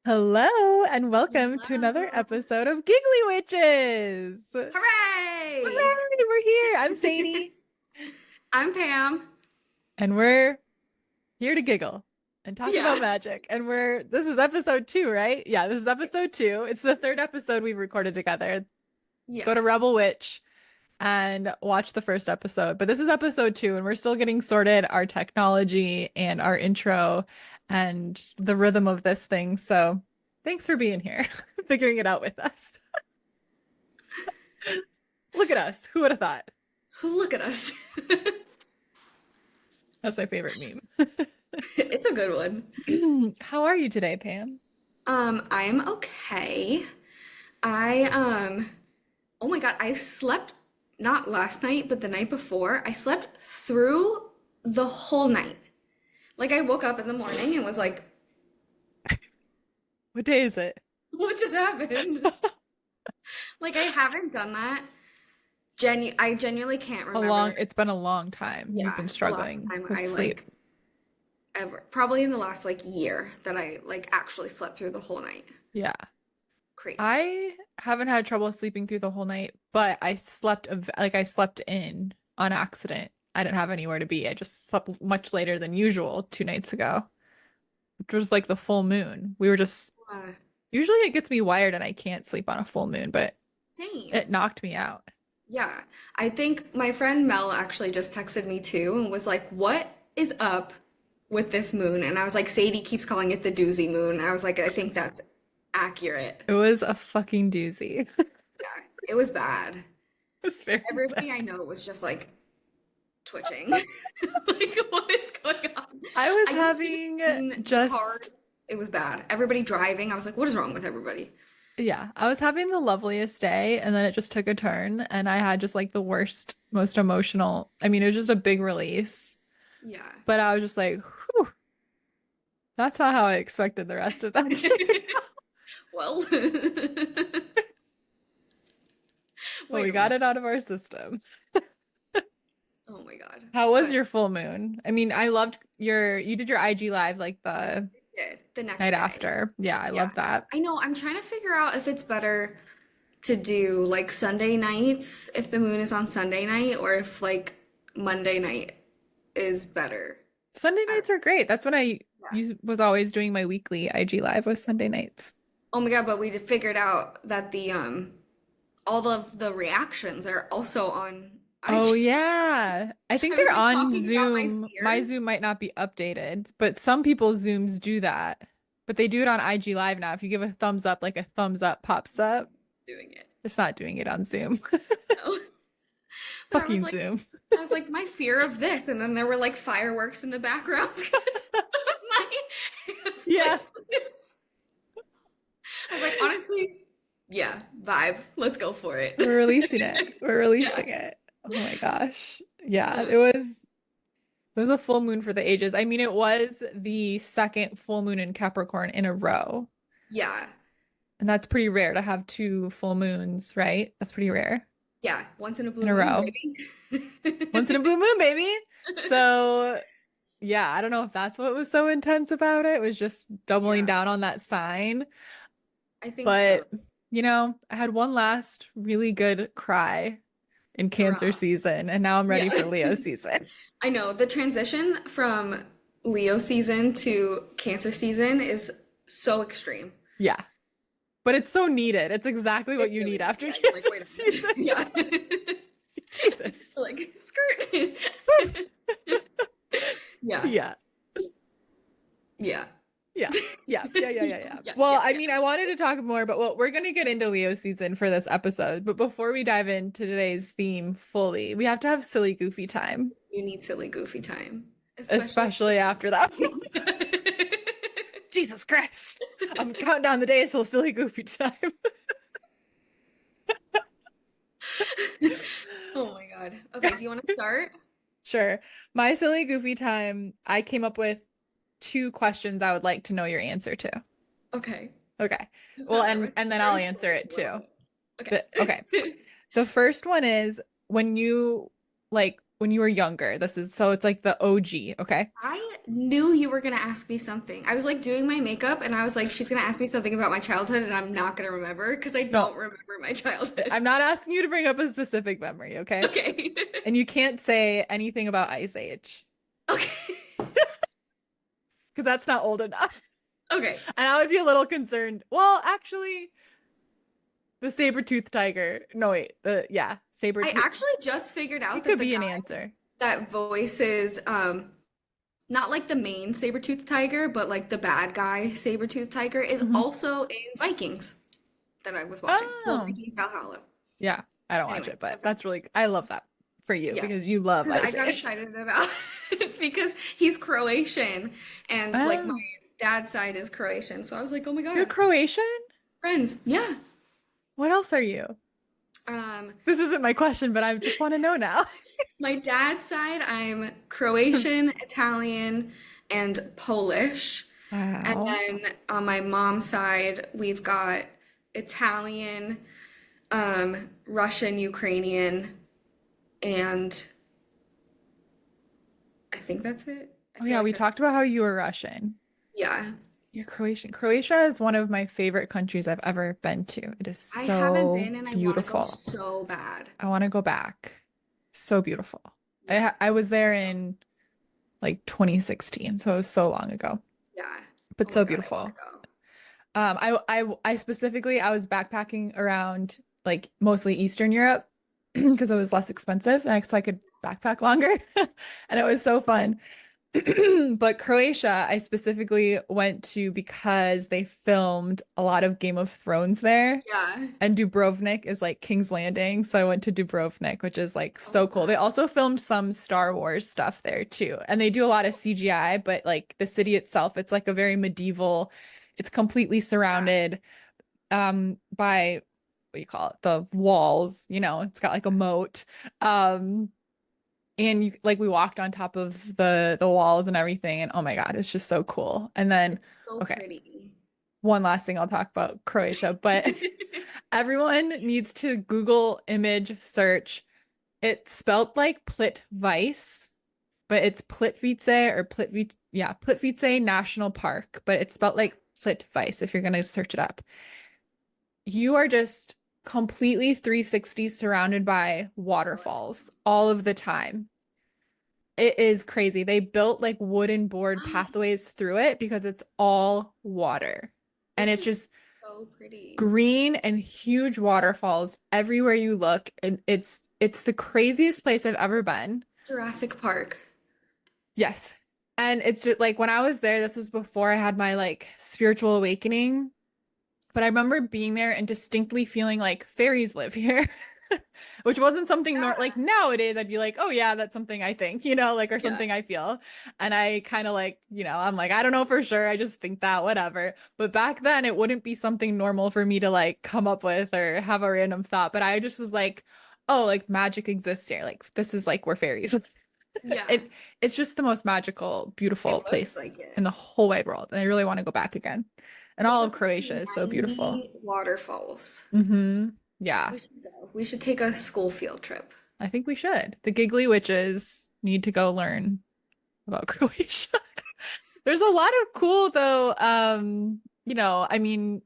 Hello and welcome to another Hello. episode of Giggly Witches. Hooray! Hooray, we're here. I'm Sadie, I'm Pam. and we're here to giggle and talk about Yeah. magic. And this is episode 2, right? Yeah, this is episode 2. It's the third episode we've recorded together. Go to Yeah. Rebel Witch and watch the first episode. But this is episode 2, and we're still getting sorted our technology and our intro and the rhythm of this thing. So thanks for being here, figuring it out with us. Look at us. Who would have thought? Look at us. That's my favorite meme. It's a good one. How are you today, Pam? I'm okay. I oh my God, I slept not last night, but the night before. I slept through the whole night. Like I woke up in the morning and was like, What day is it? what just happened? Like I haven't done that. I genuinely can't remember. It's been a long time. You've Yeah, been the last struggling time with I sleep. ever. Probably in the last like year that I like actually slept through the whole night. Yeah. Crazy. I haven't had trouble sleeping through the whole night, but I slept in on accident. I didn't have anywhere to be. I just slept much later than usual 2 nights ago, which was like the full moon. We were just Uh, Usually it gets me wired and I can't sleep on a full moon, but Same. it knocked me out. Yeah. I think my friend Mel actually just texted me too and was like, "What is up with this moon?" And I was like, "Sadie keeps calling it the doozy moon." I was like, "I think that's accurate." It was a fucking doozy. Yeah. It was bad. It was very bad. Everybody I know was just like twitching. Like, what is going on? I was I just should have having seen the cars. just, It was bad. Everybody driving. I was like, "What is wrong with everybody?" yeah, I was having the loveliest day and then it just took a turn and I had just like the worst, most emotional. I mean, it was just a big release, Yeah. but I was just like, whew, that's not how I expected the rest of that to go. Well, But wait we a got minute. it out of our system. Oh my God. How was But your full moon? I mean, I loved you did your IG live like the did the next night day. after. Yeah, I Yeah. love that. I know. I'm trying to figure out if it's better to do like Sunday nights if the moon is on Sunday night or if like Monday night is better. Sunday I don't nights are great. That's when I know. was always doing my weekly IG live was Sunday nights. Oh my God, but we figured out that the all of the reactions are also on Oh IG. yeah. I think I was they're like on talking about my Zoom. My fears. Zoom might not be updated, but some people's Zooms do that. But they do it on IG live now. If you give a thumbs up, like a thumbs up pops up. Doing it. It's not doing it on Zoom. No. But Fucking Zoom. I was like, my fear of this, and then there were like fireworks in the background. My hands Yeah. placed this. I was like, honestly, yeah, vibe. Let's go for it. We're releasing it. We're Yeah. releasing it. Oh my gosh. Yeah, Uh, it was a full moon for the ages. I mean, it was the second full moon in Capricorn in a row. yeah. And that's pretty rare to have two full moons, right? That's pretty rare Yeah. Once in a in blue a moon, row. Once in a baby. blue moon, baby. So, yeah, I don't know if that's what was so intense about it. It was just doubling Yeah, down on that sign. I think so. But, I had one last really good cry in Cancer Hurrah. season, and now I'm ready Yeah. for Leo season. I know the transition from Leo season to Cancer season is so extreme. Yeah. But it's so needed. It's exactly what It you need really, after yeah, you're like, Cancer wait a minute. season. Yeah. Jesus. Like, skirt. Yeah. Yeah. Yeah. Yeah. Yeah. Yeah. Yeah. Yeah. Yeah. Yeah. Well, Yeah. I Yeah. mean, I wanted to talk more, but we're going to get into Leo season for this episode. But before we dive into today's theme fully, we have to have silly, goofy time, You need silly, goofy time. Especially. especially after that. Jesus Christ. I'm counting down the days till silly, goofy time. Oh my God. Okay, do you want to start? Sure. My silly, goofy time, I came up with two questions I would like to know your answer to. Okay. Okay. Just Well, not and nervous. and I'm then I'll already answer sweating it a little too. bit. Okay. Okay. The first one is when you like when you were younger. This is so it's like the OG, okay? I knew you were gonna ask me something. I was like doing my makeup and I was like, she's gonna ask me something about my childhood and I'm not gonna remember because I No, don't remember my childhood. I'm not asking you to bring up a specific memory, okay? Okay. And you can't say anything about Ice Age Okay. because that's not old enough. Okay. And I would be a little concerned. Well, actually, the saber-toothed tiger. No, wait. Yeah, I saber-tooth. actually just figured It out that could the be guy an answer. that voices not like the main saber-toothed tiger, but like the bad guy saber-toothed tiger is Mhm. also in Vikings that I was watching. Well, Oh, Vikings Valhalla. yeah. I don't watch Anyway, it, but okay. that's really, I love that for you Yeah. because you love Because I Ice got Age. excited about it because he's Croatian and like my Oh, dad's side is Croatian. So I was like, oh my you're God, Croatian? friends. Yeah. What else are you? Um, This isn't my question, but I just want to know now. my dad's side, I'm Croatian, Italian, and Polish. And Wow. then on my mom's side, we've got Italian, Russian, Ukrainian, and I think that's it. I Oh feel yeah, like we that's, talked about how you were Russian. yeah. You're Croatian. Croatia is one of my favorite countries I've ever been to. It is I haven't so been and I want to go beautiful. so bad. I want to go back. So beautiful. Yeah, I was let's there go. in like 2016, so it was so long ago, Yeah. but Oh my so God, I want to beautiful. go. I specifically I was backpacking around like mostly Eastern Europe because it was less expensive, and so I could backpack longer, and it was so fun. But Croatia, I specifically went to because they filmed a lot of Game of Thrones there. Yeah. And Dubrovnik is like King's Landing. So I went to Dubrovnik, which is like Oh my so cool. They God. also filmed some Star Wars stuff there too. And they do a lot of CGI, but like the city itself, it's like a very medieval, it's completely Yeah. surrounded by what do you call it? The walls, it's got like a moat. Um and you like we walked on top of the walls and everything, and oh my God, it's just so cool. And then It's so okay, pretty. one last thing I'll talk about Croatia, but everyone needs to Google image search. It's spelled like Plitvice, but it's Plitvice or Plitvice, yeah, Plitvice National Park, but it's spelled like Plitvice if you're going to search it up. You are just completely 360 surrounded by waterfalls all of the time. It is crazy. They built like wooden board pathways through it because it's all water. And This it's is just so pretty. green and huge waterfalls everywhere you look. And it's the craziest place I've ever been. Jurassic Park. Yes. And it's just like when I was there, this was before I had my like spiritual awakening. But I remember being there and distinctly feeling like fairies live here, which wasn't something nor like Yeah. nowadays I'd be like, oh yeah, that's something I think, like or Yeah. something I feel. And I kind of like, I'm like, I don't know for sure. I just think that, whatever. But back then it wouldn't be something normal for me to like come up with or have a random thought. But I just was like, oh, like magic exists here. Like this is like where fairies. Yeah. It's just the most magical, It beautiful looks place like it. in the whole wide world. And I really want to go back again. And There's all of like Croatia is so beautiful. 90 waterfalls. Yeah, We should go. We should take a school field trip. I think we should. The giggly witches need to go learn about Croatia. There's a lot of cool though, I mean,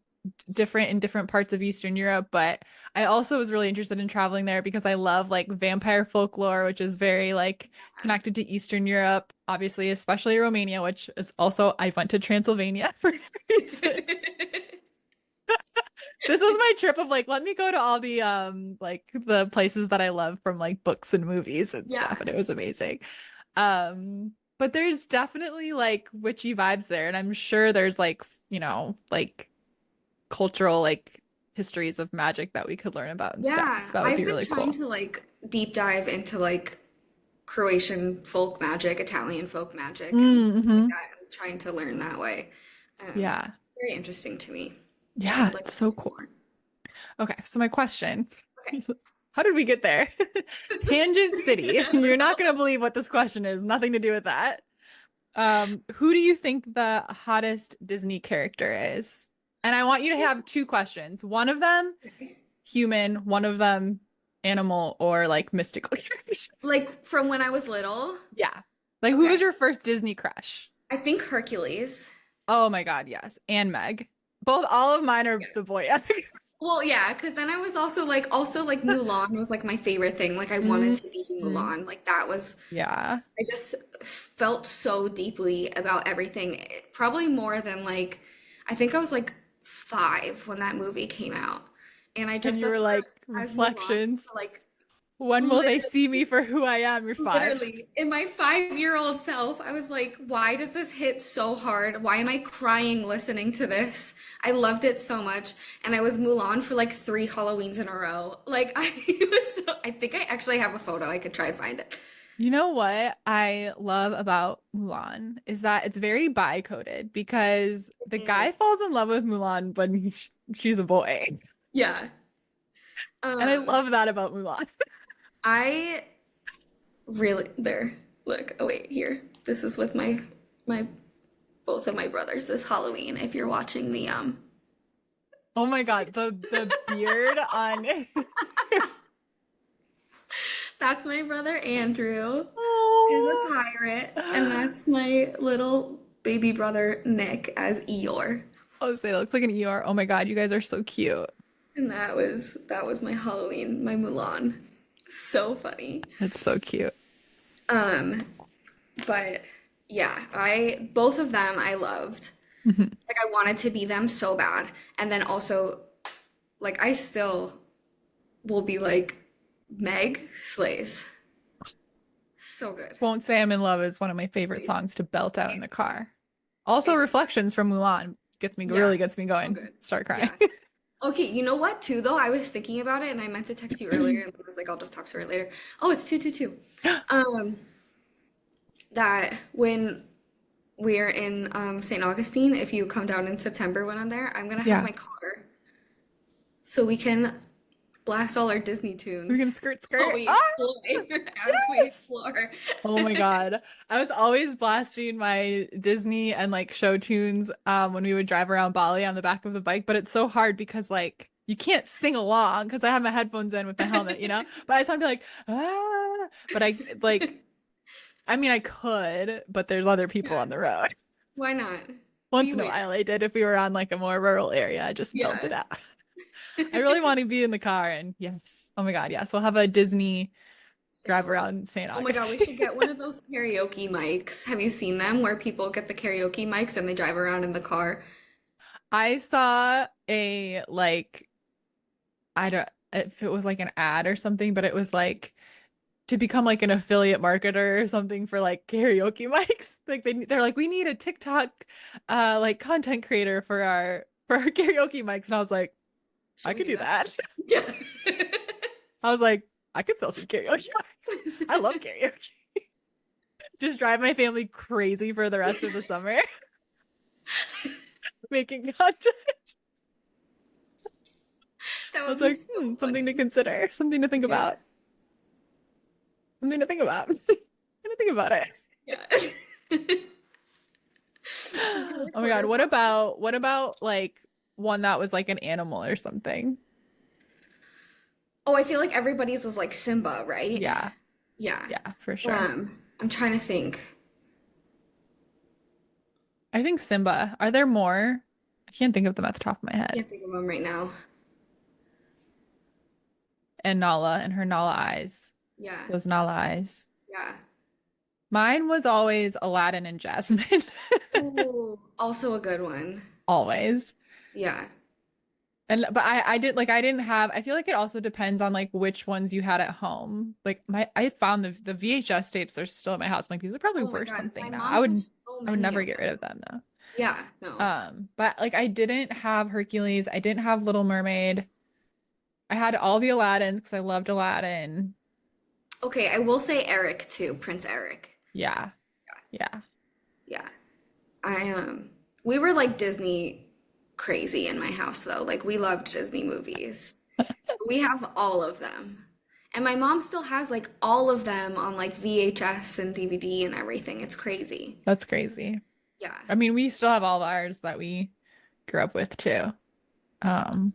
different in different parts of Eastern Europe, but I also was really interested in traveling there because I love like vampire folklore, which is very like connected to Eastern Europe, obviously, especially Romania, which is also I went to Transylvania for that reason. This was my trip of like, let me go to all the like the places that I love from like books and movies and stuff, Yeah. and it was amazing. But there's definitely like witchy vibes there, and I'm sure there's like, like cultural like histories of magic that we could learn about and stuff. Yeah. That would I've be been really trying cool. to like deep dive into like Croatian folk magic, Italian folk magic, and like Mm-hmm. that. I'm trying to learn that way. Um, Yeah. very interesting to me. I Yeah, would like it's to so learn cool. more. Okay, so my question, Okay. how did we get there? Tangent City. You're not gonna believe what this question is. Nothing to do with that. Who do you think the hottest Disney character is? And I want you to have two questions. One of them, human, one of them animal or like mystical character? Like from when I was little. Yeah. Like who was Okay. your first Disney crush? I think Hercules. Oh my God, yes. And Meg. Both all of mine are the boy ethic. Well, yeah, because then I was also like Mulan was like my favorite thing. Like I wanted to be Mhm. Mulan. Like that was Yeah. I just felt so deeply about everything. Probably more than like I think I was like 5 when that movie came out. And I And dressed you up were like, as Mulan reflections. for like When will they see me literally for who I am? You're 5. literally, in my 5-year-old self, I was like, why does this hit so hard? Why am I crying listening to this? I loved it so much. And I was Mulan for like 3 Halloweens in a row. Like, I think I actually have a photo. I could try and find it. You know what I love about Mulan is that it's very bi-coded because the It guy is. falls in love with Mulan when she's a boy. Yeah. And I Um, love that about Mulan. I really, there, look, oh wait, here. This is with my, both of my brothers this Halloween, if you're watching Oh my God, the beard on that's my brother Andrew. Is a Oh. pirate, and that's my little baby brother Nick as Eeyore. Oh, say that looks like an ER. Oh my God, you guys are so cute. And that was my Halloween, my Mulan. So funny. It's so cute. Um, but yeah, I both of them I loved. Mhm. Like I wanted to be them so bad. And then also like I still will be like Meg slays. So good. Won't Say I'm in Love is one of my favorite songs Slays. to belt out in the car. Also, It's Reflections from Mulan gets me yeah, really gets me so going. good. Start crying. Yeah. Okay, you know what too though? I was thinking about it and I meant to text you earlier and I was like, I'll just talk to her later. Oh, it's 222. Um, that when we're in St. Augustine, if you come down in September when I'm there, I'm gonna have Yeah. my car so we can blast all our Disney We're tunes gonna skirt while skirt. we Ah, explore as we yes. explore. Oh my God. I was always blasting my Disney and like show tunes when we would drive around Bali on the back of the bike, but it's so hard because like you can't sing along because I have my headphones in with my helmet, you know? But I just want to be like, ah, but I like I mean I could, but there's other people Yeah, on the road. why not? Once Be in a weird. while I did if we were on like a more rural area, I just belt it Yeah. out. I really want to be in the car and yes. Oh my God, yes. We'll have a Disney Sing drive along. around St. Oh my God, we Augustine. should get one of those karaoke mics. Have you seen them where people get the karaoke mics and they drive around in the car? I saw a like I don't if it was like an ad or something, but it was like to become like an affiliate marketer or something for like karaoke mics. Like they're like we need a TikTok like content creator for our karaoke mics and I was like I Should we could do do that? that. Yeah. I was like I could sell some karaoke mics. I love karaoke. Just drive my family crazy for the rest of the summer making content. That I would was be like, so something to funny. consider, something to think Yeah. about, something to think about. I'm gonna think about it. Yeah. We can Oh my record God, our podcast. what about like one that was like an animal or something? Oh, I feel like everybody's was like Simba, right? Yeah, Yeah. yeah, for sure. I'm trying to think. I think Simba. Are there more? I can't think of them at the top of my head. Can't think of them right now. And Nala and her Nala eyes. Yeah. Those Nala eyes. Yeah. Mine was always Aladdin and Jasmine. Ooh, also a good one. Always. Yeah. And but I did like I didn't have I feel like it also depends on like which ones you had at home. Like my I found the VHS tapes are still at my house. I'm like these are probably Oh my worth God. My something now. mom has so I would many never of get rid them. of them though. Yeah. No. But like I didn't have Hercules. I didn't have Little Mermaid. I had all the Aladdins because I loved Aladdin. Okay, I will say Eric too, Prince Eric. Yeah. Yeah. Yeah. I we were like Disney crazy in my house though. Like we loved Disney movies. So we have all of them. And my mom still has like all of them on like VHS and DVD and everything. It's crazy. That's crazy. Yeah. I mean, we still have all of ours that we grew up with too. Um,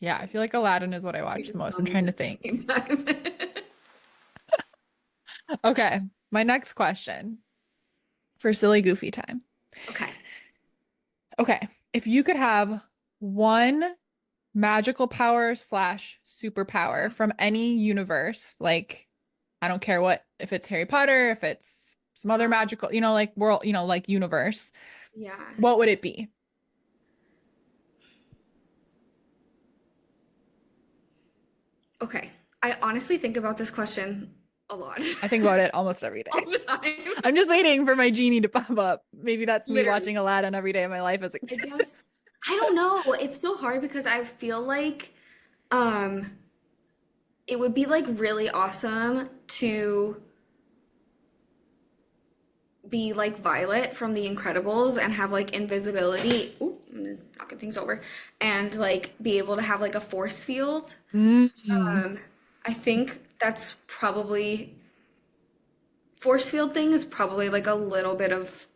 Yeah, I feel like Aladdin is what I We watch the just most. I'm mumbled trying to at the think. same time. Okay, my next question for silly goofy time. Okay. Okay, if you could have one magical power slash superpower from any universe, like I don't care what, if it's Harry Potter, if it's some other Uh, magical, like world, like universe, yeah. what would it be? Okay. I honestly think about this question a lot. I think about it almost every All day. the time. I'm just waiting for my genie to pop up. Maybe that's me Literally. watching Aladdin every day of my life as a I kid. just I don't know. It's so hard because I feel like um it would be like really awesome to be like Violet from The Incredibles and have like invisibility. Ooh, I'm knocking things over. And like be able to have like a force field. Mm, Um, I think that's probably force field thing is probably like a little bit of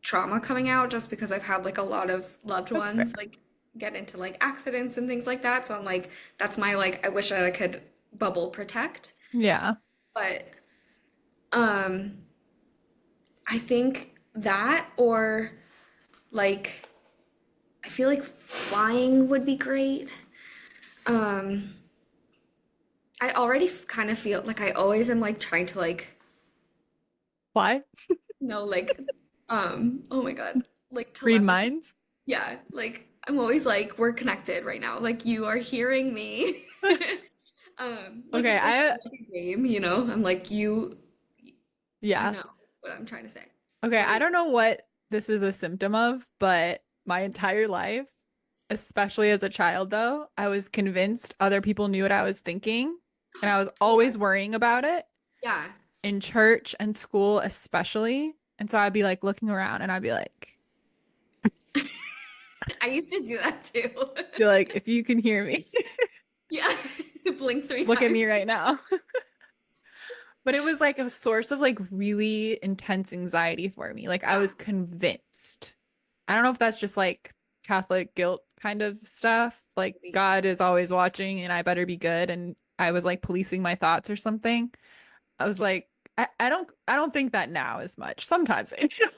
trauma coming out just because I've had like a lot of loved that's fair. ones like get into like accidents and things like that. So I'm like, that's my like I wish I could bubble protect. Yeah. But um I think that or like I feel like flying would be great. Um I already kind of feel like I always am like trying to like Why? like oh my God, like Read telepathy. minds? Yeah, like I'm always like we're connected right now. Like you are hearing me. Like Okay, if there's like a game, I'm like you yeah. know what I'm trying to say. Okay, What I about you? don't know what this is a symptom of, but my entire life, especially as a child though, I was convinced other people knew what I was thinking, and I was always Yes. worrying about it Yeah. in church and school especially. And so I'd be like looking around and I'd I used to do that too. be like, if you can hear me, Yeah. Blink three look at me times. right now. But it was like a source of like really intense anxiety for me. Like I Yeah. was convinced. I don't know if that's just like Catholic guilt kind of stuff. Like Maybe. God is always watching and I better be good. And I was like policing my thoughts or something. I was like, I don't think that now as much. Sometimes I do.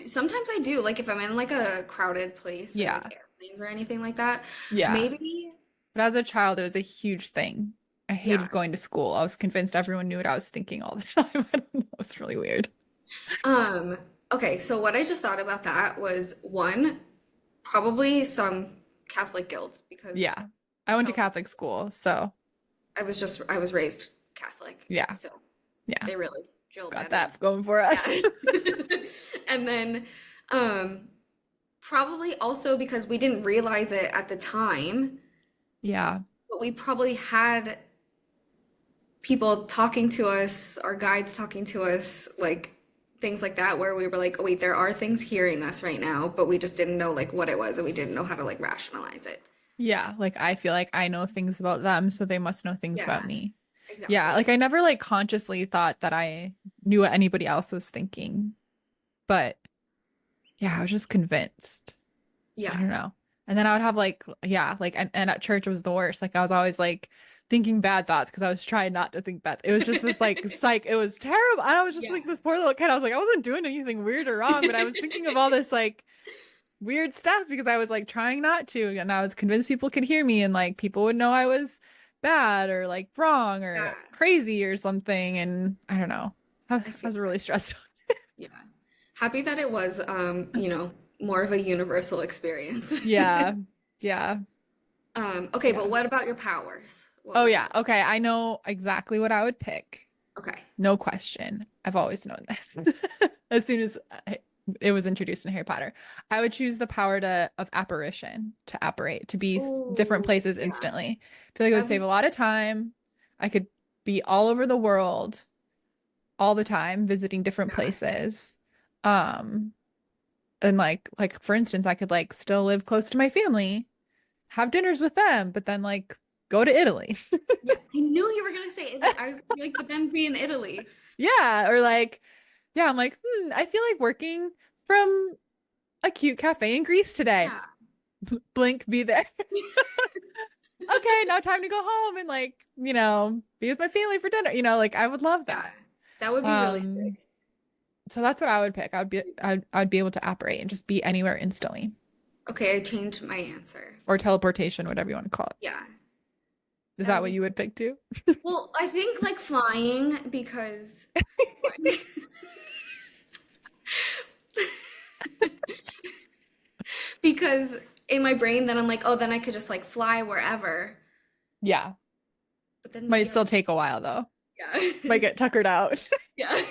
Sometimes I do, like if I'm in like a crowded place or Yeah. like airplanes or anything like that. Yeah. Maybe, But as a child, it was a huge thing. I hated yeah. going to school. I was convinced everyone knew what I was thinking all the time. I don't know. It's really weird. Um, okay, so what I just thought about that was one, probably some Catholic guilt because Yeah. I I went to felt like Catholic school, so I was raised Catholic, yeah. so Yeah. they really drilled Got that in. that going for us. Yeah. And then um probably also because we didn't realize it at the time, Yeah. but we probably had people talking to us, our guides talking to us, like things like that, where we were like, oh wait, there are things hearing us right now, but we just didn't know like what it was and we didn't know how to like rationalize it. Yeah. Like I feel like I know things about them, so they must know things about Yeah, me. Yeah. exactly. Like I never like consciously thought that I knew what anybody else was thinking, but yeah, I was just convinced. I Yeah. don't know. And then I would have like, yeah, like, and at church it was the worst. Like I was always like thinking bad thoughts because I was trying not to think bad. It was just this like it was terrible. And I was just Yeah. like this poor little kid. I was like, I wasn't doing anything weird or wrong, but I was thinking of all this like weird stuff because I was like trying not to. And I was convinced people could hear me and like people would know I was bad or like wrong Yeah, or crazy or something. And I don't know. I I I feel was that. really stressed out. Yeah. Happy that it was more of a universal experience. Yeah. Yeah. Okay, but Yeah. what about your powers? What Oh would you yeah. want? Okay. I know exactly what I would pick. Okay. No question. I've always known this. As soon as it was introduced in Harry Potter, I would choose the power to of apparition, to apparate, to be different Oh, places yeah. instantly. I feel like it would That save makes a lot of time. I could be all over the world all the time, visiting different yeah. places. Um, and like for instance, I could like still live close to my family, have dinners with them, but then like go to Italy. Yeah. I knew you were gonna say Italy. I was gonna be like, but then be in Italy. Yeah, or like, yeah, I'm like, I feel like working from a cute cafe in Greece today. Yeah. Blink, be there. okay, now time to go home and like, be with my family for dinner. Like I would love Yeah, that. that would be really Um, sick. so that's what I would pick. I'd be able to apparate and just be anywhere instantly. Okay, I changed my answer. Or teleportation, whatever you want to call it. Yeah, Is that that would what be. you would pick too? Well, I think like flying because because in my brain then I'm like, oh, then I could just like fly wherever. Yeah. But then Might we still already, take a while though. yeah. Might get tuckered out. Yeah.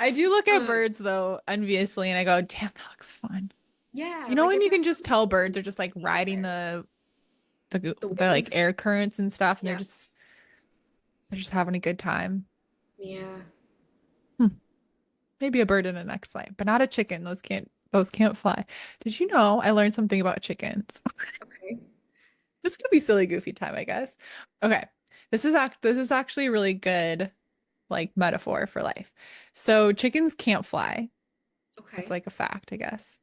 I do look at Um, birds though enviously and I go, damn, that looks fun. yeah, You know like when I you feel can like just tell birds are just like be out riding there. The the like waves. air currents and stuff and Yeah. they're just having a good time. Yeah. Hmm. Maybe a bird in the next life, but not a chicken. Those can't fly. Did you know I learned something about chickens? Okay. This could be silly goofy time, I guess. Okay. This is actually a really good like metaphor for life. So chickens can't fly. That's Okay. like a fact, I guess.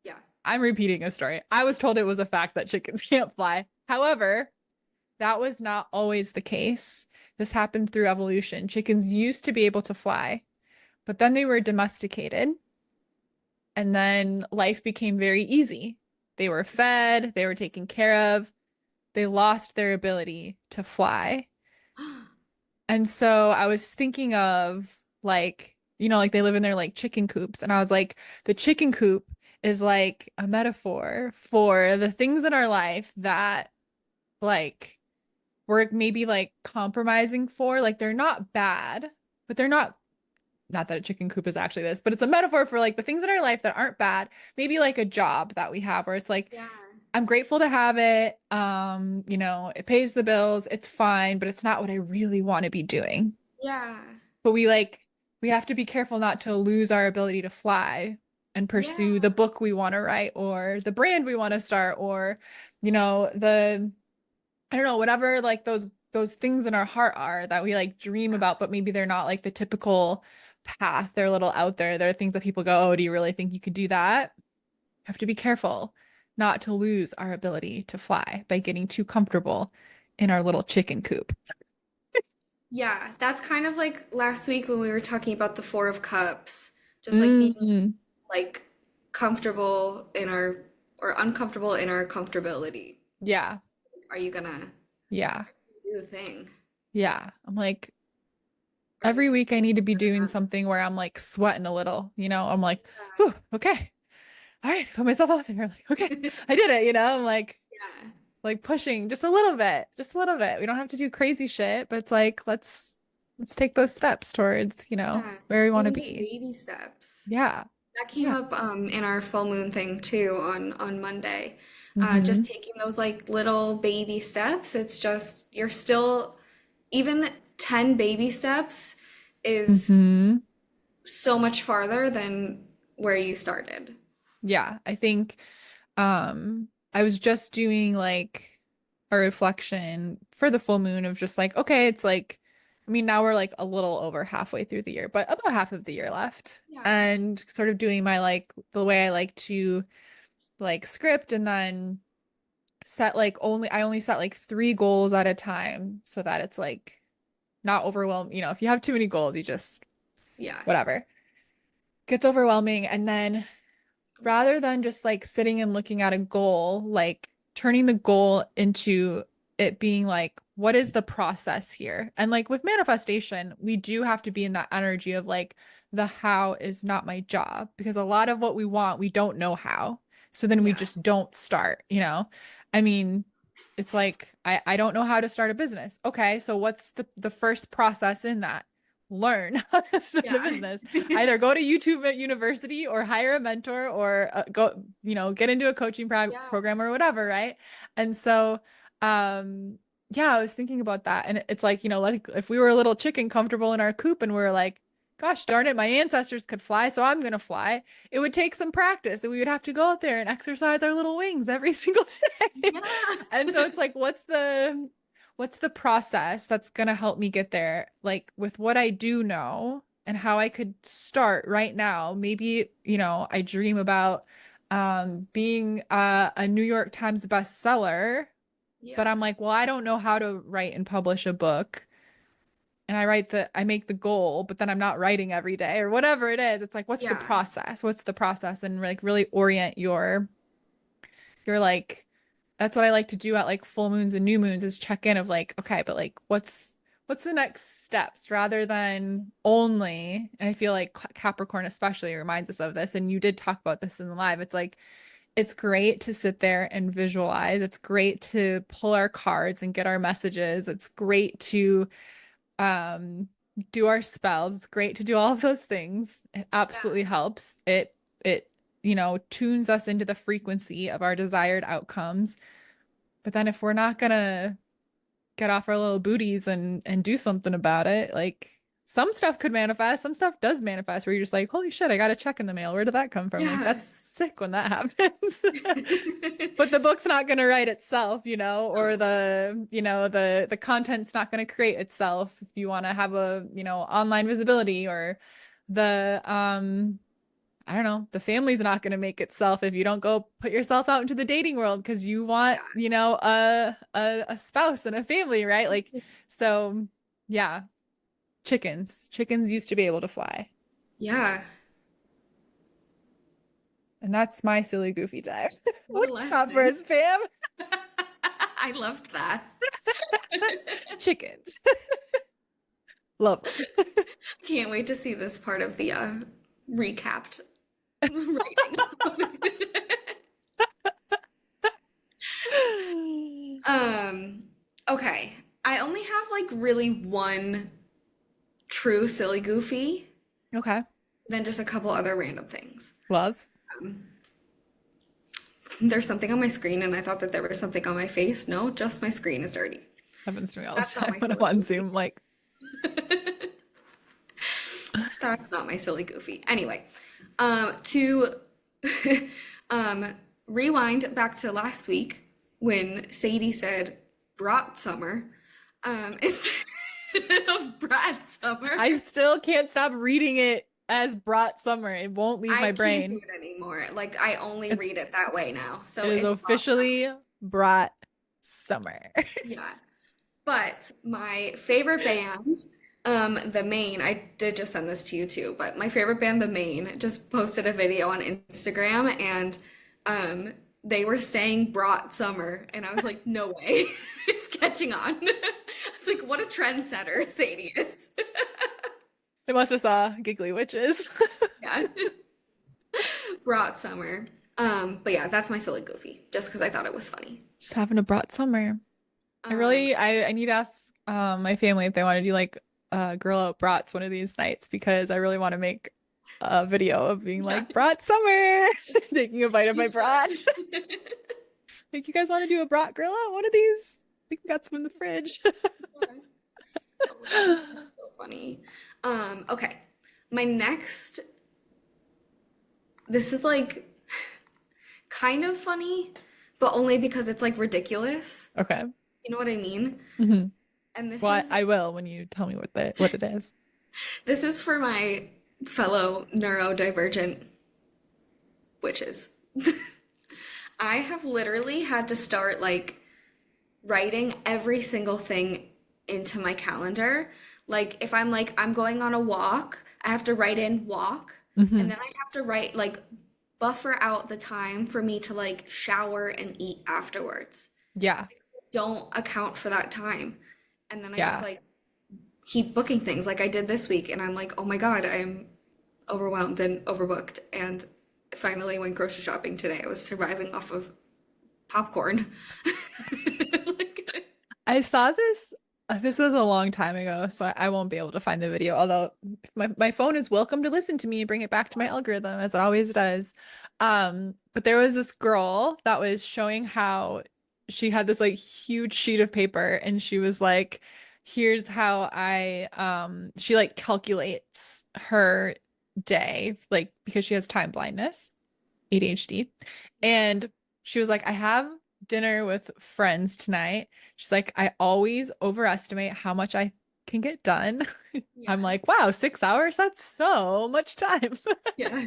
Yeah. I'm repeating a story. I was told it was a fact that chickens can't fly. However, that was not always the case. This happened through evolution. Chickens used to be able to fly, but then they were domesticated, and then life became very easy. They were fed, they were taken care of, they lost their ability to fly. And so I was thinking of like, like they live in their like chicken coops. And I was like, the chicken coop is like a metaphor for the things in our life that like we're maybe like compromising for. Like they're not bad, but they're not that a chicken coop is actually this, but it's a metaphor for like the things in our life that aren't bad. Maybe like a job that we have where it's like, Yeah. I'm grateful to have it. It pays the bills, it's fine, but it's not what I really want to be doing. Yeah. But we have to be careful not to lose our ability to fly and pursue the Yeah. book we want to write or the brand we want to start or, the I don't know, whatever like those things in our heart are that we like dream Yeah. about, but maybe they're not like the typical path. They're a little out there. There are things that people go, oh, do you really think you could do that? Have to be careful not to lose our ability to fly by getting too comfortable in our little chicken coop. Yeah. That's kind of like last week when we were talking about the Four of Cups, just like being Mm, like comfortable in our or uncomfortable in our comfortability. yeah, Are you gonna yeah, do the thing yeah. I'm like, or every just week I need to be put it doing on? something where I'm like sweating a little, I'm like, Yeah. whew, okay, all right, put myself out there. Like, okay, I did it, I'm Yeah. like pushing just a little bit, just a little bit. We don't have to do crazy shit, but it's like let's take those steps towards, Yeah. where we want to Even just be. baby steps. Yeah. That came Yeah. up in our full moon thing too on Monday. Mm-hmm. Just taking those like little baby steps. It's just you're still even 10 baby steps is Mm-hmm. so much farther than where you started. Yeah. I think I was just doing like a reflection for the full moon of just like, okay, it's like I mean, now we're like a little over halfway through the year, but about half of the year left. Yeah. And sort of doing my like the way I like to like script and then I only set like three goals at a time so that it's like not overwhelming. If you have too many goals, you just Yeah. whatever. Gets overwhelming. And then rather than just like sitting and looking at a goal, like turning the goal into it being like, what is the process here? And like with manifestation, we do have to be in that energy of like, the how is not my job because a lot of what we want, we don't know how. So then we Yeah. just don't start. I mean, it's like I don't know how to start a business. Okay, so what's the first process in that? Learn how to start a Yeah. business. Either go to YouTube at university or hire a mentor or go, get into a coaching Yeah. program or whatever, right? And so, yeah, I was thinking about that. And it's like, like if we were a little chicken comfortable in our coop and we were like, gosh darn it, my ancestors could fly, so I'm gonna fly. It would take some practice and we would have to go out there and exercise our little wings every single day. And so Yeah. it's like, what's the process that's gonna help me get there? Like with what I do know and how I could start right now. Maybe, I dream about being a New York Times bestseller, but Yeah. I'm like, well, I don't know how to write and publish a book. And I make the goal, but then I'm not writing every day or whatever it is. It's like, what's the Yeah. process? What's the process? And like really orient your like that's what I like to do at like full moons and new moons is check in of like, okay, but like what's the next steps rather than only, and I feel like Capricorn especially reminds us of this, and you did talk about this in the live. It's like it's great to sit there and visualize. It's great to pull our cards and get our messages. It's great to um do our spells. It's great to do all of those things. It absolutely Yeah. helps. It tunes us into the frequency of our desired outcomes. But then if we're not gonna get off our little booties and do something about it, like some stuff could manifest, some stuff does manifest where you're just like, holy shit, I got a check in the mail. Where did that come from? Like Yeah. that's sick when that happens. But the book's not going to write itself, or No. the content's not going to create itself if you want to have a, online visibility, or the I don't know, the family's not going to make itself if you don't go put yourself out into the dating world because you want, Yeah. a spouse and a family, right? Like, so yeah, chickens used to be able to fly. Yeah. And that's my silly goofy time. What What a do you got for lesson. us, Pam? I loved that. Chickens. Love them. Can't wait to see this part of the recapped writing. Um, okay. I only have like really one true silly goofy, Okay. then just a couple other random things. Love. Um, there's something on my screen and I thought that there was something on my face. No, just my screen is dirty. Happens to me all the That's not time my when I'm silly on goofy. Zoom. Like, That's not my silly goofy. Anyway, to um, rewind back to last week when Sadie said brought summer instead of Brad summer. I still can't stop reading it as brought summer. It won't leave I my can't do brain. it anymore. Like I only It's read it that way now. So it is it's brought summer. officially brought summer. Yeah. But my favorite band, The Main, I did just send this to you too, but my favorite band, The Main, just posted a video on Instagram and um they were saying brought summer and I was like, no way. It's catching on. I was like, what a trendsetter Sadie is. They must have saw Giggly Witches. Yeah. Brought summer. But yeah, that's my silly goofy, just because I thought it was funny. Just having a brought summer. Um, I need to ask my family if they want to do like girl out brats one of these nights because I really want to make a video of being yeah, like brat summer, taking a bite of you my brat. should. Like you guys want to do a brat grill out one of these? I think we got some in the fridge. Oh, that would be so funny. Okay. My next, this is like kind of funny, but only because it's like ridiculous. Okay. You know what I mean? Hmm. And this Well, is I will when you tell me what it is. this is for my fellow neurodivergent witches. I have literally had to start like writing every single thing into my calendar. Like if I'm like I'm going on a walk, I have to write in walk, and Hmm. then I have to write like buffer out the time for me to like shower and eat afterwards. Yeah. Don't account for that time. And then I just Yeah. like keep booking things like I did this week and I'm like, "Oh my God, I'm overwhelmed and overbooked." And finally went grocery shopping today. I was surviving off of popcorn. Like, I saw this. This was a long time ago, so I won't be able to find the video. Although my phone is welcome to listen to me, bring it back to my algorithm as it always does. But there was this girl that was showing how she had this like huge sheet of paper, and she was like, "Here's how she like calculates her day, like because she has time blindness, ADHD, and she was like, I have dinner with friends tonight. She's like, I always overestimate how much I can get done. I'm yeah. like, wow, 6 hours? That's so much time. Yeah.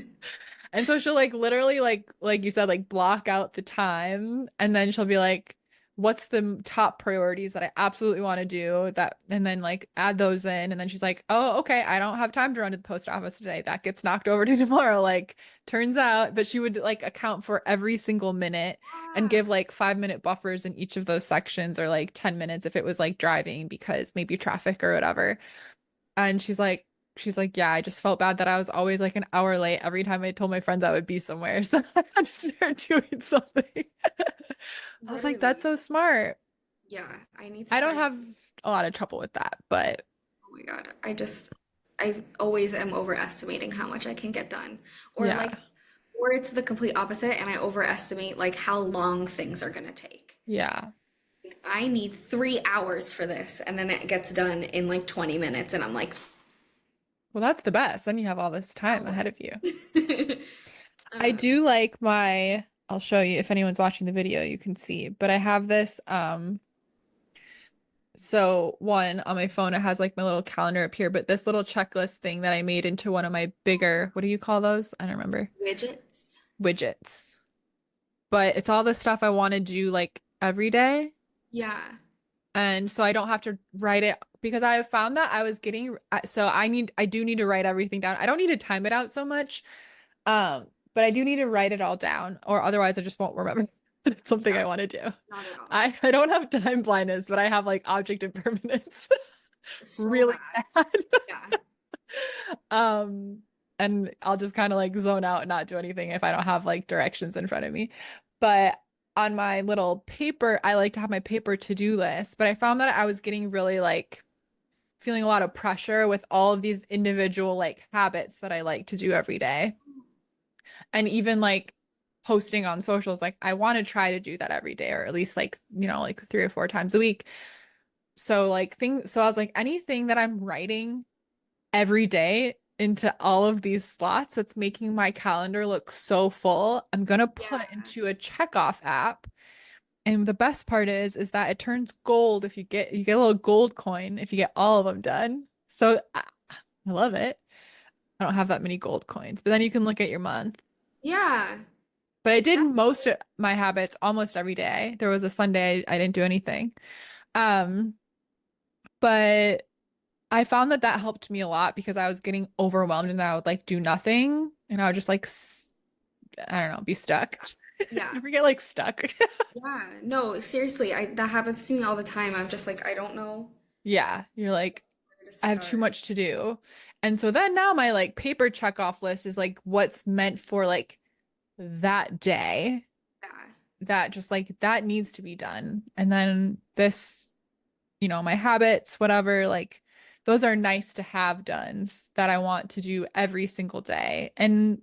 And so she'll like literally like you said, like block out the time and then she'll be like, what's the top priorities that I absolutely want to do that and then like add those in and then she's like, oh, okay, I don't have time to run to the post office today. That gets knocked over to tomorrow. Like turns out, but she would like account for every single minute and Ah, give like 5 minute buffers in each of those sections or like 10 minutes if it was like driving because maybe traffic or whatever. And she's like, yeah, I just felt bad that I was always like an hour late every time I told my friends I would be somewhere. So I had to start doing something. I was like, that's literally. so smart. Yeah, I need to I don't start. have a lot of trouble with that, but Oh my God. I always am overestimating how much I can get done. Or yeah, like, or it's the complete opposite and I overestimate like how long things are gonna take. yeah. Like, I need 3 hours for this, and then it gets done in like 20 minutes, and I'm like, Well, that's the best. Then you have all this time hour. ahead of you. I Um, do like I'll show you if anyone's watching the video, you can see, but I have this so one on my phone, it has like my little calendar up here, but this little checklist thing that I made into one of my bigger, what do you call those? I don't remember. widgets. Widgets. But it's all the stuff I want to do like every day. Yeah. And so I don't have to write it because I have found that I was getting so I do need to write everything down. I don't need to time it out so much. But I do need to write it all down or otherwise I just won't remember. It's something I Yeah, want to do. not at all. I don't have time blindness, but I have like object impermanence So really bad. bad. Yeah. Um, and I'll just kind of like zone out and not do anything if I don't have like directions in front of me. But on my little paper, I like to have my paper to-do list, but I found that I was getting really like feeling a lot of pressure with all of these individual like habits that I like to do every day. And even like posting on socials, like I want to try to do that every day or at least like, like 3 or 4 times a week. So I was like, anything that I'm writing every day into all of these slots that's making my calendar look so full, I'm gonna put Yeah. into a checkoff app. And the best part is that it turns gold if you get a little gold coin if you get all of them done. So I love it. I don't have that many gold coins, but then you can look at your month. Yeah. But I did That's most of my habits almost every day. There was a Sunday I didn't do anything. Um, but I found that that helped me a lot because I was getting overwhelmed and I would like do nothing and I would just like I don't know, be stuck. yeah. You ever get like stuck? Yeah. No, seriously, I that happens to me all the time. I'm just like, I don't know Yeah, you're like where to I have too start. much to do. And so then now my like paper check off list is like what's meant for like that day Yeah. that just like that needs to be done. And then this, my habits, whatever, like those are nice to have dones that I want to do every single day. And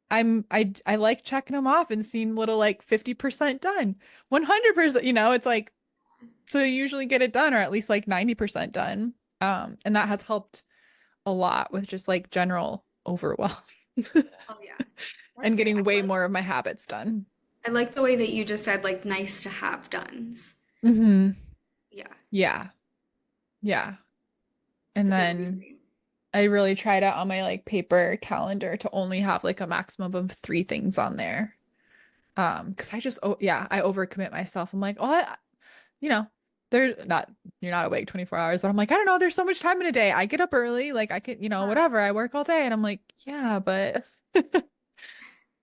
I like checking them off and seeing little like 50% done, 100%, it's like so you usually get it done or at least like 90% done. And that has helped a lot with just like general overwhelm Oh yeah. That's and great. getting way more of my habits done. I like the way that you just said like nice to have dones. Hmm. Yeah. Yeah. Yeah. It's And a good then reframe. I really tried out on my like paper calendar to only have like a maximum of 3 things on there. Because I overcommit myself. I'm like, oh, you know, they're not, you're not awake 24 hours, but I'm like, I don't know, there's so much time in a day. I get up early, like I can, Yeah. whatever, I work all day. And I'm like, yeah, but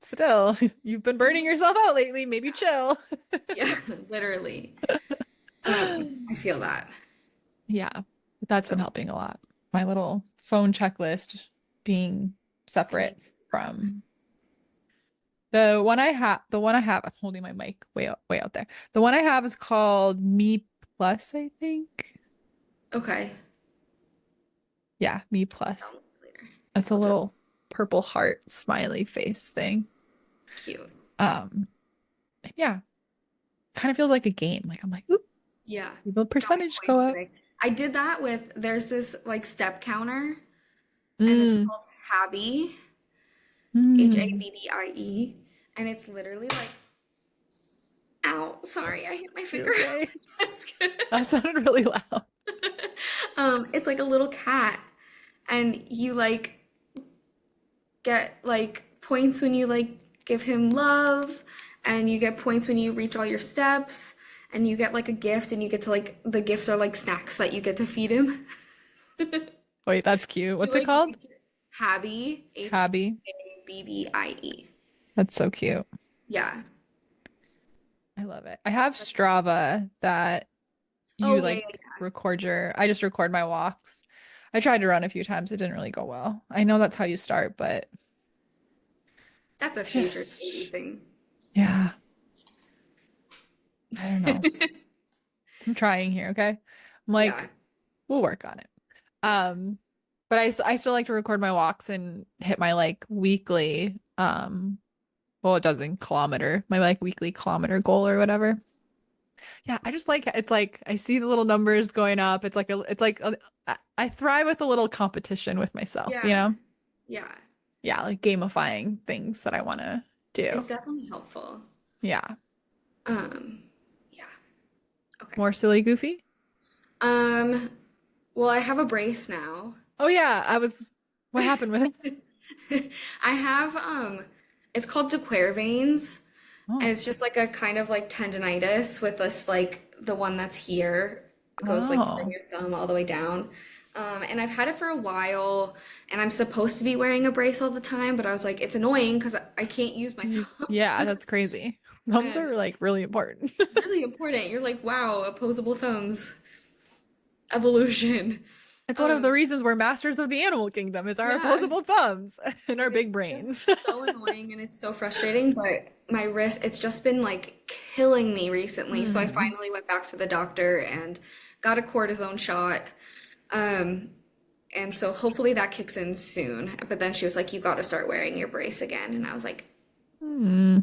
still, you've been burning yourself out lately. Maybe chill. Yeah, literally. I feel that. Yeah, but that's been So helping a lot. My little phone checklist being I need separate to do that. from the one I have, I'm holding my mic way out there. The one I have is called Me Plus, I think. Okay. Yeah, Me I'll Plus. look later. It's a I'll just little purple heart smiley face thing. cute. Um, yeah, kind of feels like a game. Like I'm like, oop, Yeah. the Got my percentage go points up. today. I did that with there's this like step counter and it's Mm, called Habby, mm. Habbie, and it's literally like ow, sorry, I hit my You finger on okay? the desk. That sounded really loud. It's like a little cat and you like get like points when you like give him love, and you get points when you reach all your steps, and you get like a gift, and you get to like the gifts are like snacks that you get to feed him. Wait, that's cute. You What's it like called? reach Habby, Habby. Habbie. That's so cute. Yeah. I love it. I have Strava that Oh you yeah, like yeah, yeah. record I just record my walks. I tried to run a few times. It didn't really go well. I know that's how you start, but That's a I future Sadie just, thing. yeah, I don't know. I'm trying here, okay? I'm Yeah, like, we'll work on it. yeah, Um, but I still like to record my walks and hit my like weekly, well, it doesn't kilometer, my like weekly kilometer goal or whatever. Yeah, I just like it's like I see the little numbers going up. I thrive with a little competition with myself, you yeah, know? yeah. Yeah, like gamifying things that I want to do. It's definitely helpful. Yeah. Um, yeah. Okay. More silly goofy? Um, well, I have a brace now. Oh yeah, what happened with it? I have it's called de Quervain's, and Oh. it's just like a kind of like tendonitis with this like the one that's here. It goes like from Oh. your thumb all the way down. And I've had it for a while, and I'm supposed to be wearing a brace all the time, but I was like, it's annoying because I can't use my thumb. Yeah, that's crazy. Thumbs And are like really important. really important. You're like, wow, opposable thumbs, evolution. It's one of the Um, reasons we're masters of the animal kingdom is our yeah. opposable thumbs and our It's big just brains. so annoying and it's so frustrating, but my wrist, it's just been like killing me recently. So I Mm. finally went back to the doctor and got a cortisone shot. Um, and so hopefully that kicks in soon. But then she was like, you got to start wearing your brace again. And I was like, Hmm.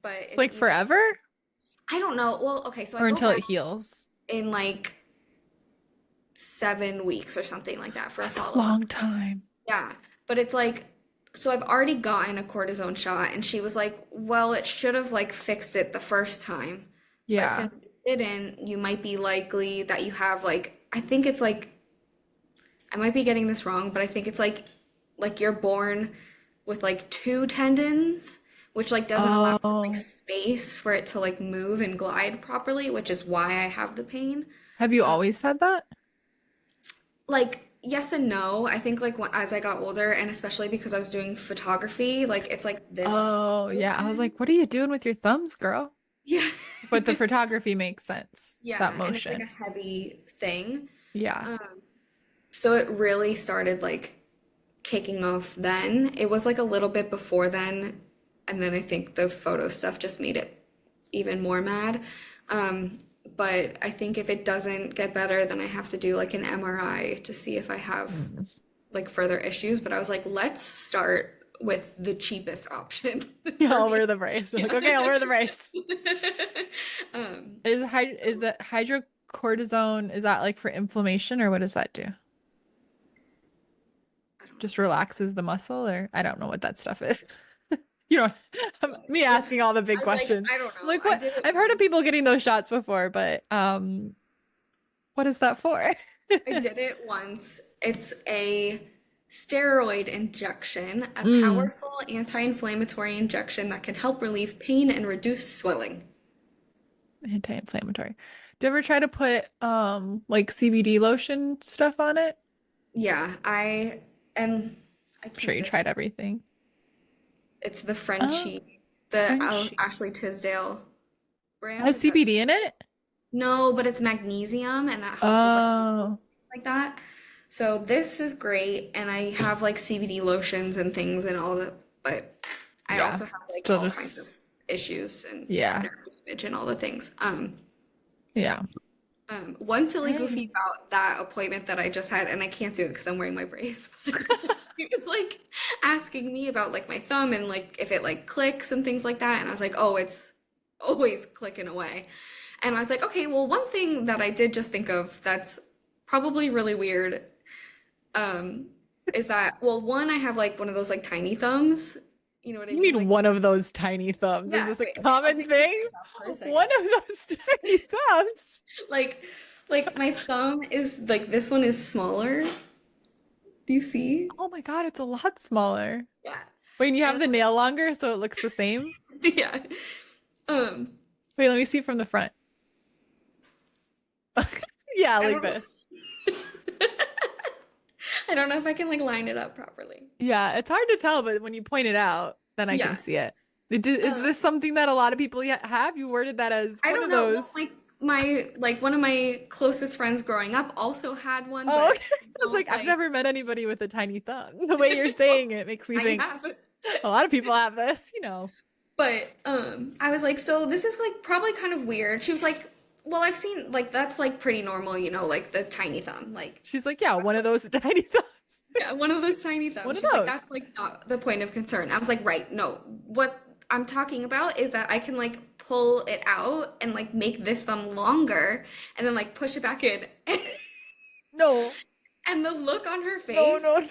but It's it's like either, forever I don't know. Well, okay, so I or go until back it heals. in like 7 weeks or something like that for a That's a follow-up. long time. Yeah, but it's like, so I've already gotten a cortisone shot, and she was like, well, it should have like fixed it the first time, but Yeah. since it didn't, you might be likely that you have like, I think it's like, I might be getting this wrong, but I think it's like you're born with like two tendons, which like doesn't allow for like Oh. space for it to like move and glide properly, which is why I have the pain. Have you Uh, always had that? Like yes and no. I think like as I got older, and especially because I was doing photography, like it's like this Oh, yeah. I was motion. like, what are you doing with your thumbs, girl? Yeah. But the photography makes sense. That Yeah, and it's like a motion. heavy thing. Yeah. Um, so it really started like kicking off then. It was like a little bit before then, and then I think the photo stuff just made it even more mad. Um, but I think if it doesn't get better, then I have to do like an MRI to see if I have Mm. like further issues. But I was like, let's start with the cheapest option Yeah, for I'll me. wear the brace. I'm like, Yeah. okay, I'll wear the brace. Um, Is it hydrocortisone? Is that like for inflammation or what does that do? I don't Just know. relaxes the muscle or I don't know what that stuff is. You know, me Yeah. asking all the big I was like, questions. I don't I'm know. like, I what? did it I've heard of once. people getting those shots before, but what is that for? I did it once. It's a steroid injection, a Mm, powerful anti-inflammatory injection that can help relieve pain and reduce swelling. anti-inflammatory. Do you ever try to put like CBD lotion stuff on it? Yeah, and I I'm sure keep you this. tried everything. It's the Oh, Frenchie, the Frenchie. Ashley Tisdale It brand. has Is that CBD in it? no, but it's magnesium and that helps with like muscles Oh, like that. So this is great, and I have like CBD lotions and things and all that, but I yeah. also have like Still all kinds of just issues and yeah. nerve damage and all the things. Yeah. One silly Right. goofy about that appointment that I just had, and I can't do it because I'm wearing my brace. She was like asking me about like my thumb and like if it like clicks and things like that, and I was like, oh, it's always clicking away. And I was like, okay, well, one thing that I did just think of that's probably really weird, um, is that, well, one, I have like one of those like tiny thumbs. You know what I You mean? mean Like, one of those tiny thumbs? Is yeah, this a wait, okay, I'll common take my thing? face off for a One second. of those tiny thumbs. Like, like my thumb is like this one is smaller. Do you see? Oh my God, it's a lot smaller. Yeah. When you have And the nail longer, so it looks the same. yeah. Um, Wait, let me see from the front. Yeah, I like don't know. this. I don't know if I can like line it up properly. Yeah, it's hard to tell, but when you point it out, then I can Yeah. see it. Is Um, this something that a lot of people have? You worded that as I one don't of know. Well, those. my like one of my closest friends growing up also had one, Oh, but okay. I I was like, don't I've like never met anybody with a tiny thumb. The way you're saying it makes me I think have. a lot of people have this. But I was like, so this is like probably kind of weird. She was like, well, I've seen like that's like pretty normal, you know, like the tiny thumb. Like She's like, yeah, one of those tiny thumbs. yeah, one of those tiny One thumbs. of She's like, those. that's like not the point of concern. I was like, right, no. What I'm talking about is that I can like pull it out and like make this thumb longer and then like push it back in. No, And the look on her no, face no, no.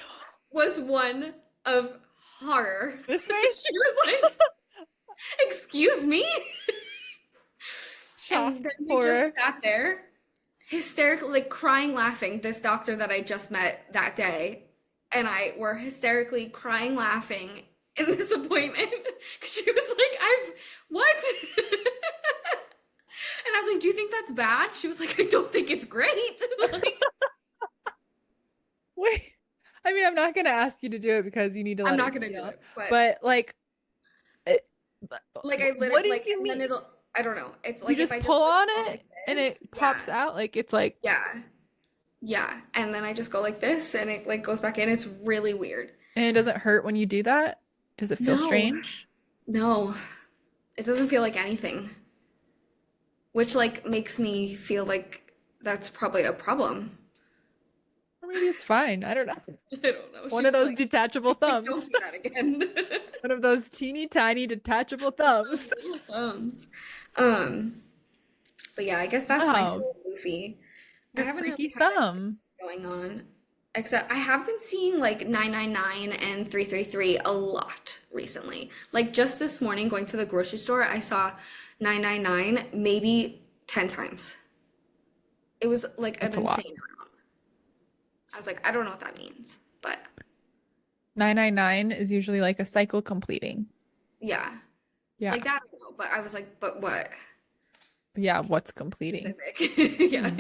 was one of horror. This face? She was like, excuse me? Shock, And then we just horror. sat there, hysterical, like crying, laughing. This doctor that I just met that day and I were hysterically crying, laughing in this appointment. She was like, what? And I was like, do you think that's bad? She was like, I don't think it's great. Like, Wait. I mean, I'm not gonna ask you to do it because you need to I'm let not it gonna do heal. it, but But like, it, like I what literally do like, you and then mean? it'll, I don't know. It's You like if just I just pull like on go it like and this, it pops yeah, out like it's like yeah, yeah. And then I just go like this and it like goes back in. It's really weird. and it doesn't hurt when you do that? Does it feel No, strange? no, it doesn't feel like anything, which like makes me feel like that's probably a problem. Or maybe it's fine. I don't know. I don't know. One She of was those like, detachable like don't thumbs. do that again. One of those teeny tiny detachable thumbs. Little thumbs. Um, but yeah, I guess that's my Wow, soul goofy. I your haven't freaky really had anything thumb. else going on, except I have been seeing like 999 and 333 a lot recently. Like just this morning going to the grocery store, I saw 999 maybe 10 times. It was like an That's a lot. insane amount. I was like, I don't know what that means, but 999 is usually like a cycle completing. yeah, Yeah. like that I know. But I was like, but what Yeah, what's completing? specific? Yeah,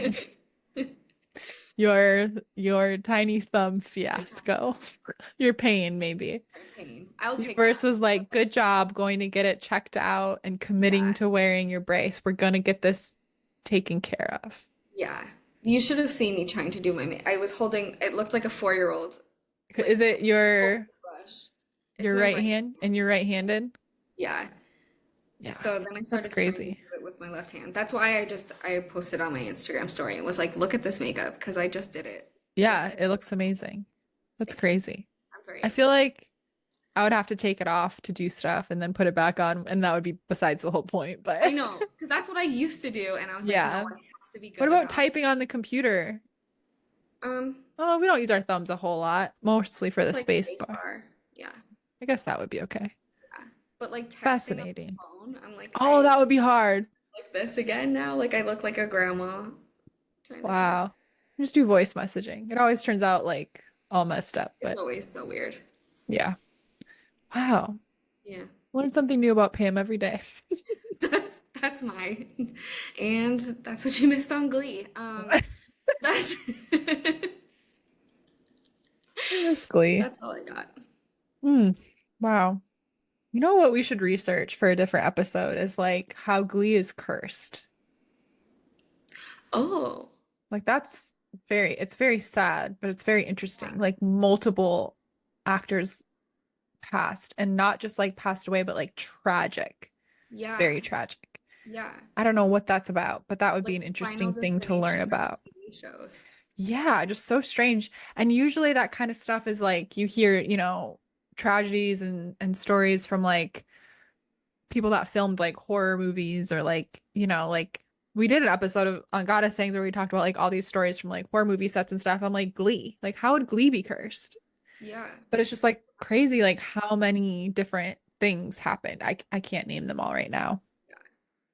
Hmm. Your tiny thumb fiasco. Your pain, maybe. my pain. I'll take Universe that. was like, good job going to get it checked out and committing Yeah, to wearing your brace. We're gonna get this taken care of. yeah. You should have seen me trying to do my. I was holding. It looked like a 4-year-old, Is like it trying to hold the brush. It's your my right right. hand and you're right-handed? Yeah. Yeah, So then I that's started trying to do crazy. it with my left hand. That's why I posted on my Instagram story and was like, look at this makeup because I just did it. Yeah, And it looks amazing. That's crazy. I'm very I feel excited. like I would have to take it off to do stuff and then put it back on, and that would be besides the whole point. I But know because that's what I used to do, and I was like, no, yeah. I have to be What good about about typing on the computer? um Oh, we don't use our thumbs a whole lot, mostly for the with like space space bar. bar. Yeah, I guess that would be okay. yeah. But like texting on the Fascinating. phone, I'm like, Oh, I that would be hard. like this again now. Like I look like a grandma trying to text. Wow. Just do voice messaging. It always turns out like all messed up, It's but always so weird. yeah. Wow. Yeah. Learn something new about Pam every day. That's my and that's what you missed on Glee. That's Miss Glee. that's all I got. Hmm. Wow. You know what we should research for a different episode is like how Glee is cursed. Oh, Like it's very sad, but it's very interesting. Like multiple actors passed and not just like passed away, but like tragic, yeah, very tragic. yeah. I don't know what that's about, but that would be Like an Final interesting thing to learn Destination of about. TV shows. Yeah, just so strange. And usually that kind of stuff is like you hear, tragedies and stories from like people that filmed like horror movies or like, like we did an episode of on Goddess Sayings where we talked about like all these stories from like horror movie sets and stuff. I'm like, Glee. Like, how would Glee be cursed? Yeah, But it's just like crazy, like how many different things happened. I can't name them all right now, yeah,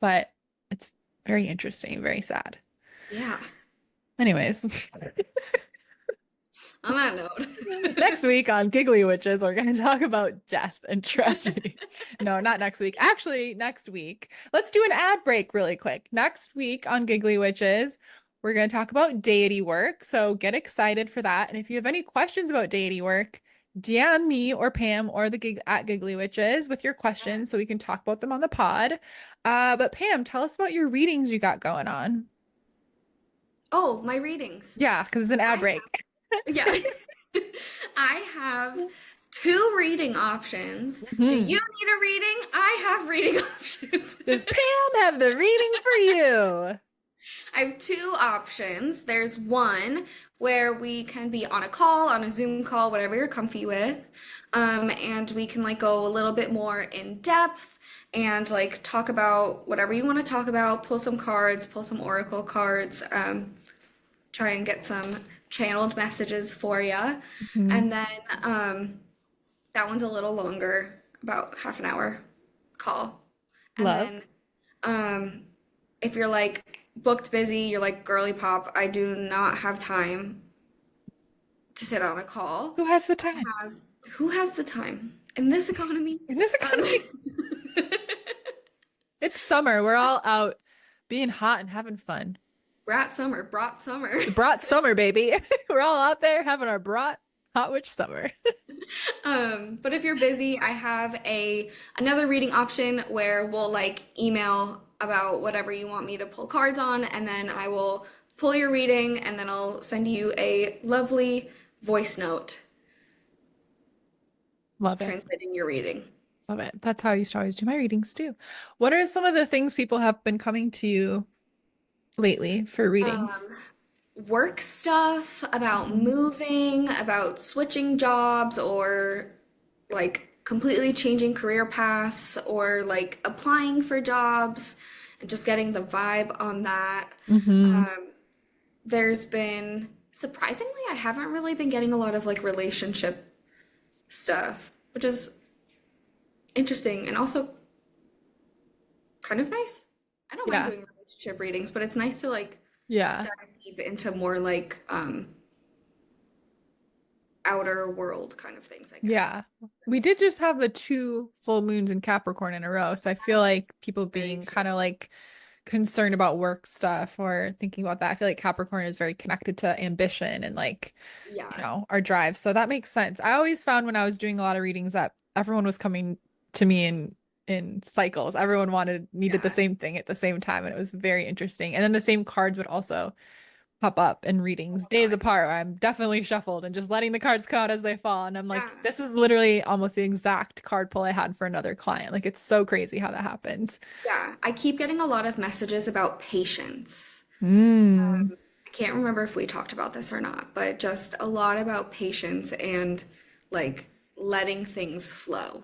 but it's very interesting, very sad. yeah. Anyways, On that note. Next week on Giggly Witches, we're going to talk about death and tragedy. No, not next week. Actually, next week. Let's do an ad break really quick. Next week on Giggly Witches, we're going to talk about deity work. So get excited for that. And if you have any questions about deity work, DM me or Pam or the gig at Giggly Witches with your Yeah. questions so we can talk about them on the pod. But Pam, tell us about your readings you got going on. Oh, my readings. Yeah, because it's an ad I break. Yeah. I have two reading options. Do you Mhm. need a reading? I have reading options. Does Pam have the reading for you? I have two options. There's one where we can be on a call, on a Zoom call, whatever you're comfy with. And we can like go a little bit more in depth and like talk about whatever you want to talk about, pull some cards, pull some oracle cards, try and get some channeled messages for you. Mhm. And then that one's a little longer, about half an hour call. And Love. then um, if you're like booked busy, you're like girly pop, I do not have time to sit on a call. Who has the time Who has the time in this economy? in this Um, economy? It's summer. We're all out being hot and having fun. brat summer, brought summer. It's a brat summer, baby. We're all out there having our brat hot witch summer. But if you're busy, I have another reading option where we'll like email about whatever you want me to pull cards on, and then I will pull your reading, and then I'll send you a lovely voice note Love it. translating your reading. Love it. That's how I used to always do my readings too. What are some of the things people have been coming to you lately for readings? Um, Work stuff, about Mhm. moving, about switching jobs, or like completely changing career paths, or like applying for jobs and just getting the vibe on that. Mhm. Um, there's been, surprisingly, I haven't really been getting a lot of like relationship stuff, which is interesting and also kind of nice. I don't mind Yeah. doing relationship readings, but it's nice to like Yeah. dive deep into more like outer world kind of things, I guess. Yeah. We did just have the two full moons in Capricorn in a row. So I feel like people Very being kind of true. like concerned about work stuff or thinking about that. I feel like Capricorn is very connected to ambition and like, Yeah. our drive. So that makes sense. I always found when I was doing a lot of readings that everyone was coming to me in cycles. Everyone needed the Yeah. same thing at the same time, and it was very interesting. And then the same cards would also pop up in Oh readings my days God. apart. Where I'm definitely shuffled and just letting the cards come out as they fall. And I'm like, Yeah. this is literally almost the exact card pull I had for another client. Like it's so crazy how that happens. Yeah. I keep getting a lot of messages about patience. Mm, I can't remember if we talked about this or not, but just a lot about patience and like letting things flow.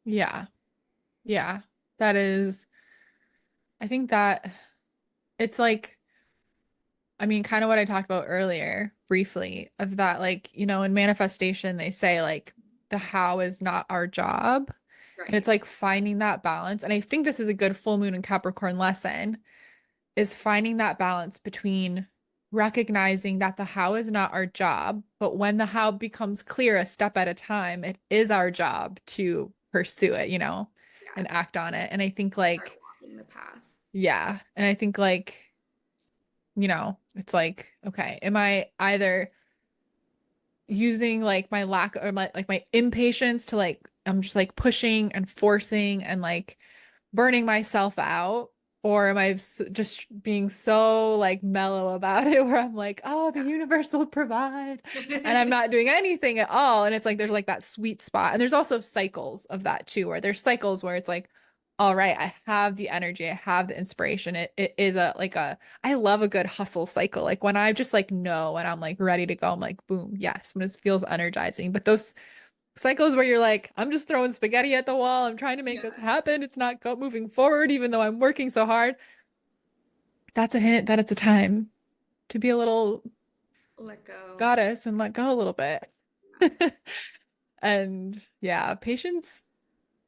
yeah. Yeah. That is, I think that it's like, I mean, kind of what I talked about earlier briefly of that, like, in manifestation, they say like the how is not our job. And it's Right. like finding that balance. And I think this is a good full moon and Capricorn lesson is finding that balance between recognizing that the how is not our job, but when the how becomes clear a step at a time, it is our job to pursue it, Yeah. and act on it. And I think Start like, walking the path. yeah. And I think like, it's like, okay, am I either using like my lack or my impatience to like I'm just like pushing and forcing and like burning myself out, or am I just being so like mellow about it where I'm like, oh, the universe will provide, and I'm Yeah. not doing anything at all. And it's like there's like that sweet spot, and there's also cycles of that too, where there's cycles where it's like, all right, I have the energy, I have the inspiration. It is a like a I love a good hustle cycle. Like when I just like know and I'm like ready to go, I'm like, boom, yes, when it feels energizing. But those cycles where you're like, I'm just throwing spaghetti at the wall, I'm trying to make this Yeah. happen, it's not moving forward, even though I'm working so hard. That's a hint that it's a time to be a little Let go. goddess and let go a little bit. Yeah. And yeah, patience,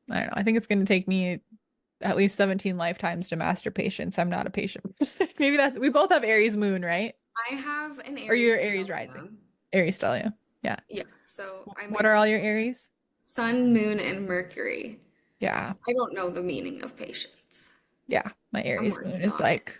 I don't know. I think it's going to take me at least 17 lifetimes to master patience. I'm not a patient person. Maybe that we both have Aries moon, right? I have an Or you're Aries Aries rising. stellium. Aries stellium. Yeah. Yeah, so I'm What are in all your Aries? Sun, Moon, and Mercury. Yeah. I don't know the meaning of patience. Yeah. My I'm Aries moon working is on it. like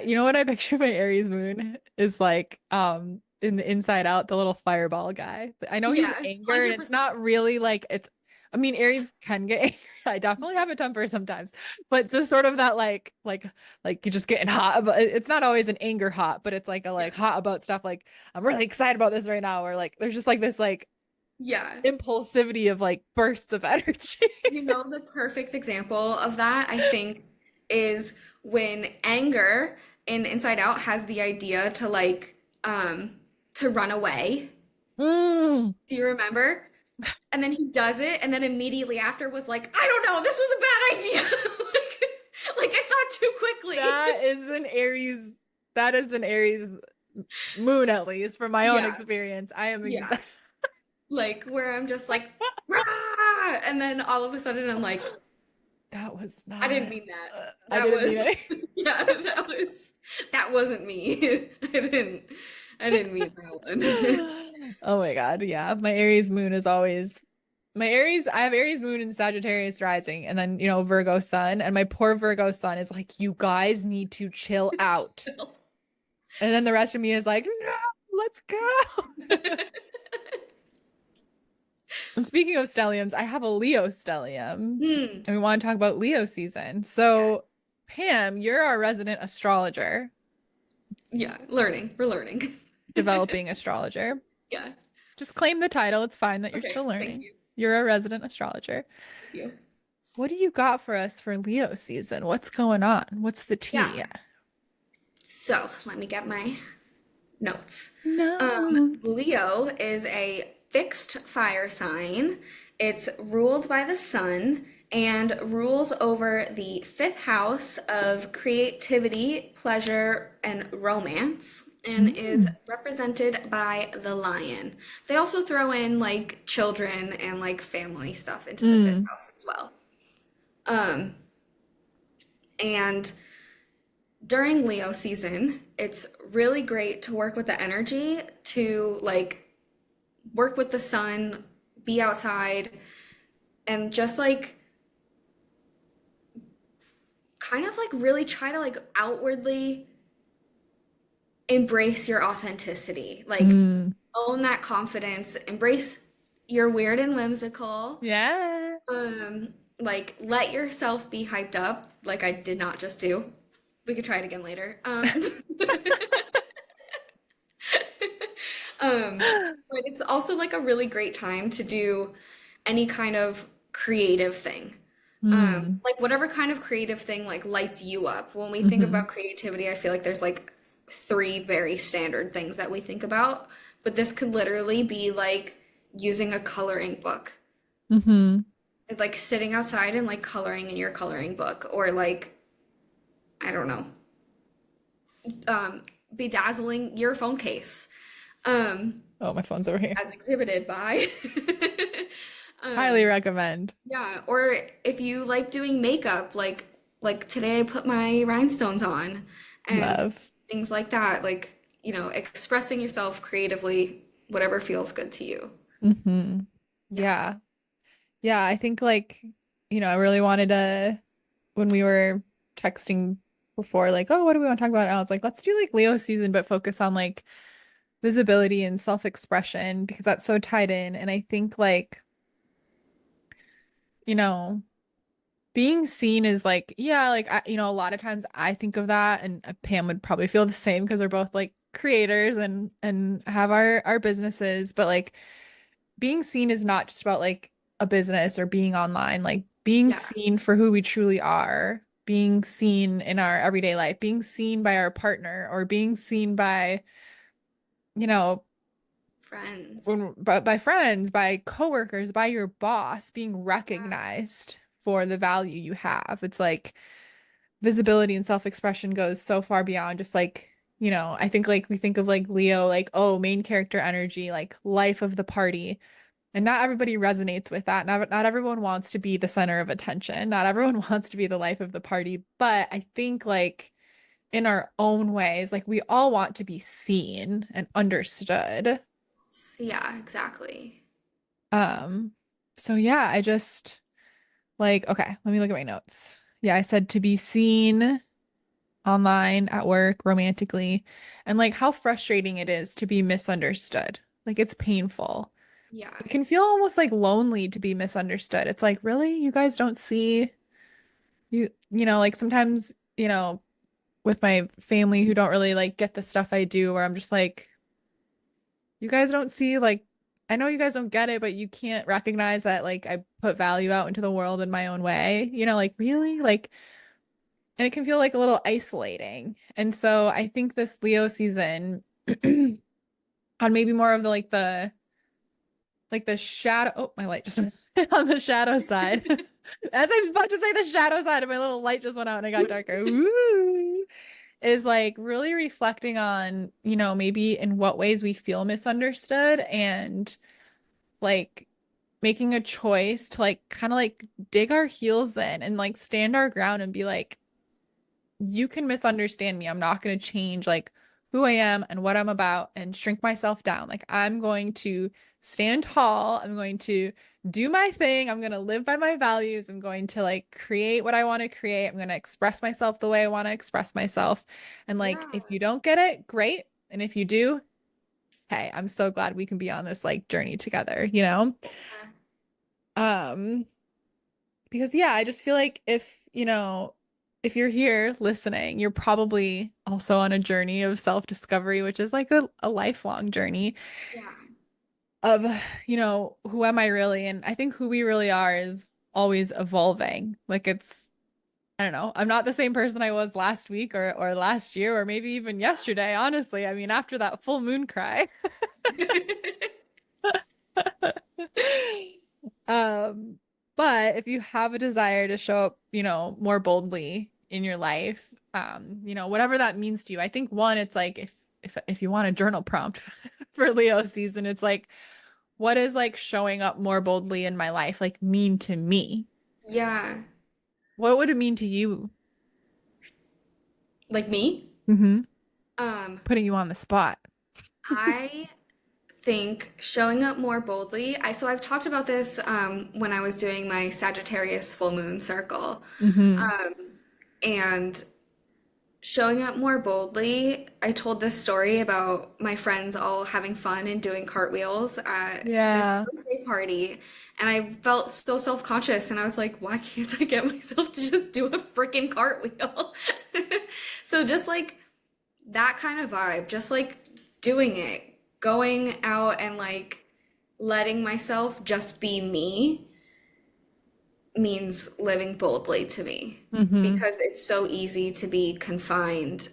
you know what I picture my Aries moon is like in the Inside Out, the little fireball guy. I know he's Yeah, anger and it's 100%. not really like it's I mean Aries can get angry. I definitely have a temper sometimes. But just sort of that like you're just getting hot but it's not always an anger hot, but it's like a Yeah. like hot about stuff like I'm really excited about this right now or like there's just like this like Yeah. impulsivity of like bursts of energy. You know, the perfect example of that, I think, is when anger in Inside Out has the idea to to run away. Mm, Do you remember? And then he does it, and then immediately after was like, I don't know, this was a bad idea. Like I thought too quickly. that is an Aries that is an Aries moon at least from my own Yeah, experience. I am yeah. exact Like where I'm just like, rah! And then all of a sudden I'm like, that was I didn't not mean that. I That didn't mean was, it. yeah, that wasn't me. I didn't mean that one. Oh my God. Yeah. My Aries moon is always my Aries. I have Aries moon and Sagittarius rising, and then, Virgo sun. And my poor Virgo sun is like, you guys need to chill out. And then the rest of me is like, no, let's go. And speaking of stelliums, I have a Leo stellium, Hmm. and we want to talk about Leo season. Yeah, So, Pam, you're our resident astrologer, yeah, learning. We're learning. developing astrologer. Yeah. Just claim the title. It's fine that you're Okay, still thank learning. you. You're a resident astrologer. Thank you. What do you got for us for Leo season? What's going on? What's the tea? Yeah. So let me get my notes. No. Leo is a fixed fire sign. It's ruled by the sun and rules over the fifth house of creativity, pleasure, and romance, and is Mm. represented by the lion. They also throw in like children and like family stuff into the fifth Mm. house as well. Um, and during Leo season, it's really great to work with the energy to like work with the sun, be outside, and just like kind of like really try to like outwardly embrace your authenticity. Like Mm. own that confidence, embrace your weird and whimsical. Yeah. Like let yourself be hyped up, like I did not just do. We could try it again later. But it's also like a really great time to do any kind of creative thing. Mm. Like whatever kind of creative thing like lights you up. When we think Hmm. about creativity, I feel like there's like three very standard things that we think about, but this could literally be like using a coloring book. Hmm. Like sitting outside and like coloring in your coloring book or like I don't know, bedazzling your phone case. Um, Oh, my phone's over here. as exhibited by. Highly Um, recommend. yeah, or if you like doing makeup, like today I put my rhinestones on and Love. things like that, like, expressing yourself creatively, whatever feels good to you. Hmm. Yeah. Yeah. Yeah. I think like, I really wanted to, when we were texting before, like, oh, what do we want to talk about? And I was like, let's do like Leo season, but focus on like visibility and self-expression because that's so tied in. And I think like, you know, being seen is like, yeah, like a lot of times I think of that, and Pam would probably feel the same because we're both like creators and have our businesses, but like being seen is not just about like a business or being online, like being Yeah. seen for who we truly are, being seen in our everyday life, being seen by our partner or being seen by, you know, Friends. by friends, by coworkers, by your boss, being Yeah. recognized for the value you have. It's like visibility and self-expression goes so far beyond just like, I think like we think of like Leo, like, oh, main character energy, like life of the party. And not everybody resonates with that. Not everyone wants to be the center of attention. Not everyone wants to be the life of the party. But I think like in our own ways, like we all want to be seen and understood. Yeah, exactly. Um, so yeah, I just like, okay, let me look at my notes. Yeah, I said to be seen online, at work, romantically, and like how frustrating it is to be misunderstood. Like it's painful. Yeah. It can feel almost like lonely to be misunderstood. It's like, really? You guys don't see like sometimes, with my family who don't really like get the stuff I do, where I'm just like, you guys don't see like I know you guys don't get it, but you can't recognize that like I put value out into the world in my own way. Like really? Like and it can feel like a little isolating. And so I think this Leo season on maybe more of the shadow. Oh, my light just went on the shadow side. As I'm about to say the shadow side, and my little light just went out and it got darker. Ooh, is like really reflecting on, maybe in what ways we feel misunderstood and like making a choice to like kind of like dig our heels in and like stand our ground and be like, you can misunderstand me. I'm not going to change like who I am and what I'm about and shrink myself down. Like I'm going to stand tall. I'm going to do my thing. I'm going to live by my values. I'm going to like create what I want to create. I'm going to express myself the way I want to express myself. And like Yeah. if you don't get it, great. And if you do, hey, I'm so glad we can be on this like journey together? Um because yeah, I just feel like if you're here listening, you're probably also on a journey of self-discovery, which is like a lifelong journey Yeah. of, who am I really? And I think who we really are is always evolving. Like I don't know, I'm not the same person I was last week or last year or maybe even yesterday, honestly. I mean, after that full moon cry. Um, but if you have a desire to show up, more boldly in your life, whatever that means to you, I think one, it's like if you want a journal prompt for Leo season, it's like, what is like showing up more boldly in my life like mean to me? Yeah. What would it mean to you? Like me? Hmm. Um, Putting you on the spot. I think showing up more boldly. I've talked about this when I was doing my Sagittarius full moon circle. Hmm. Um, and showing up more boldly, I told this story about my friends all having fun and doing cartwheels at this Yeah. birthday party. And I felt so self-conscious and I was like, why can't I get myself to just do a freaking cartwheel? So just like that kind of vibe, just like doing it, going out and like letting myself just be me means living boldly to me Hmm. because it's so easy to be confined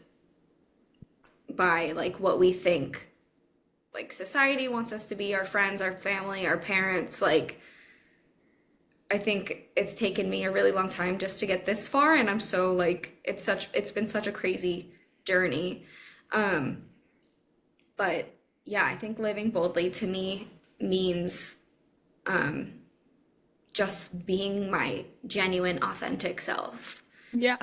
by like what we think like society wants us to be, our friends, our family, our parents. Like I think it's taken me a really long time just to get this far and I'm so like it's been such a crazy journey. Um but yeah, I think living boldly to me means um just being my genuine authentic self. Yeah.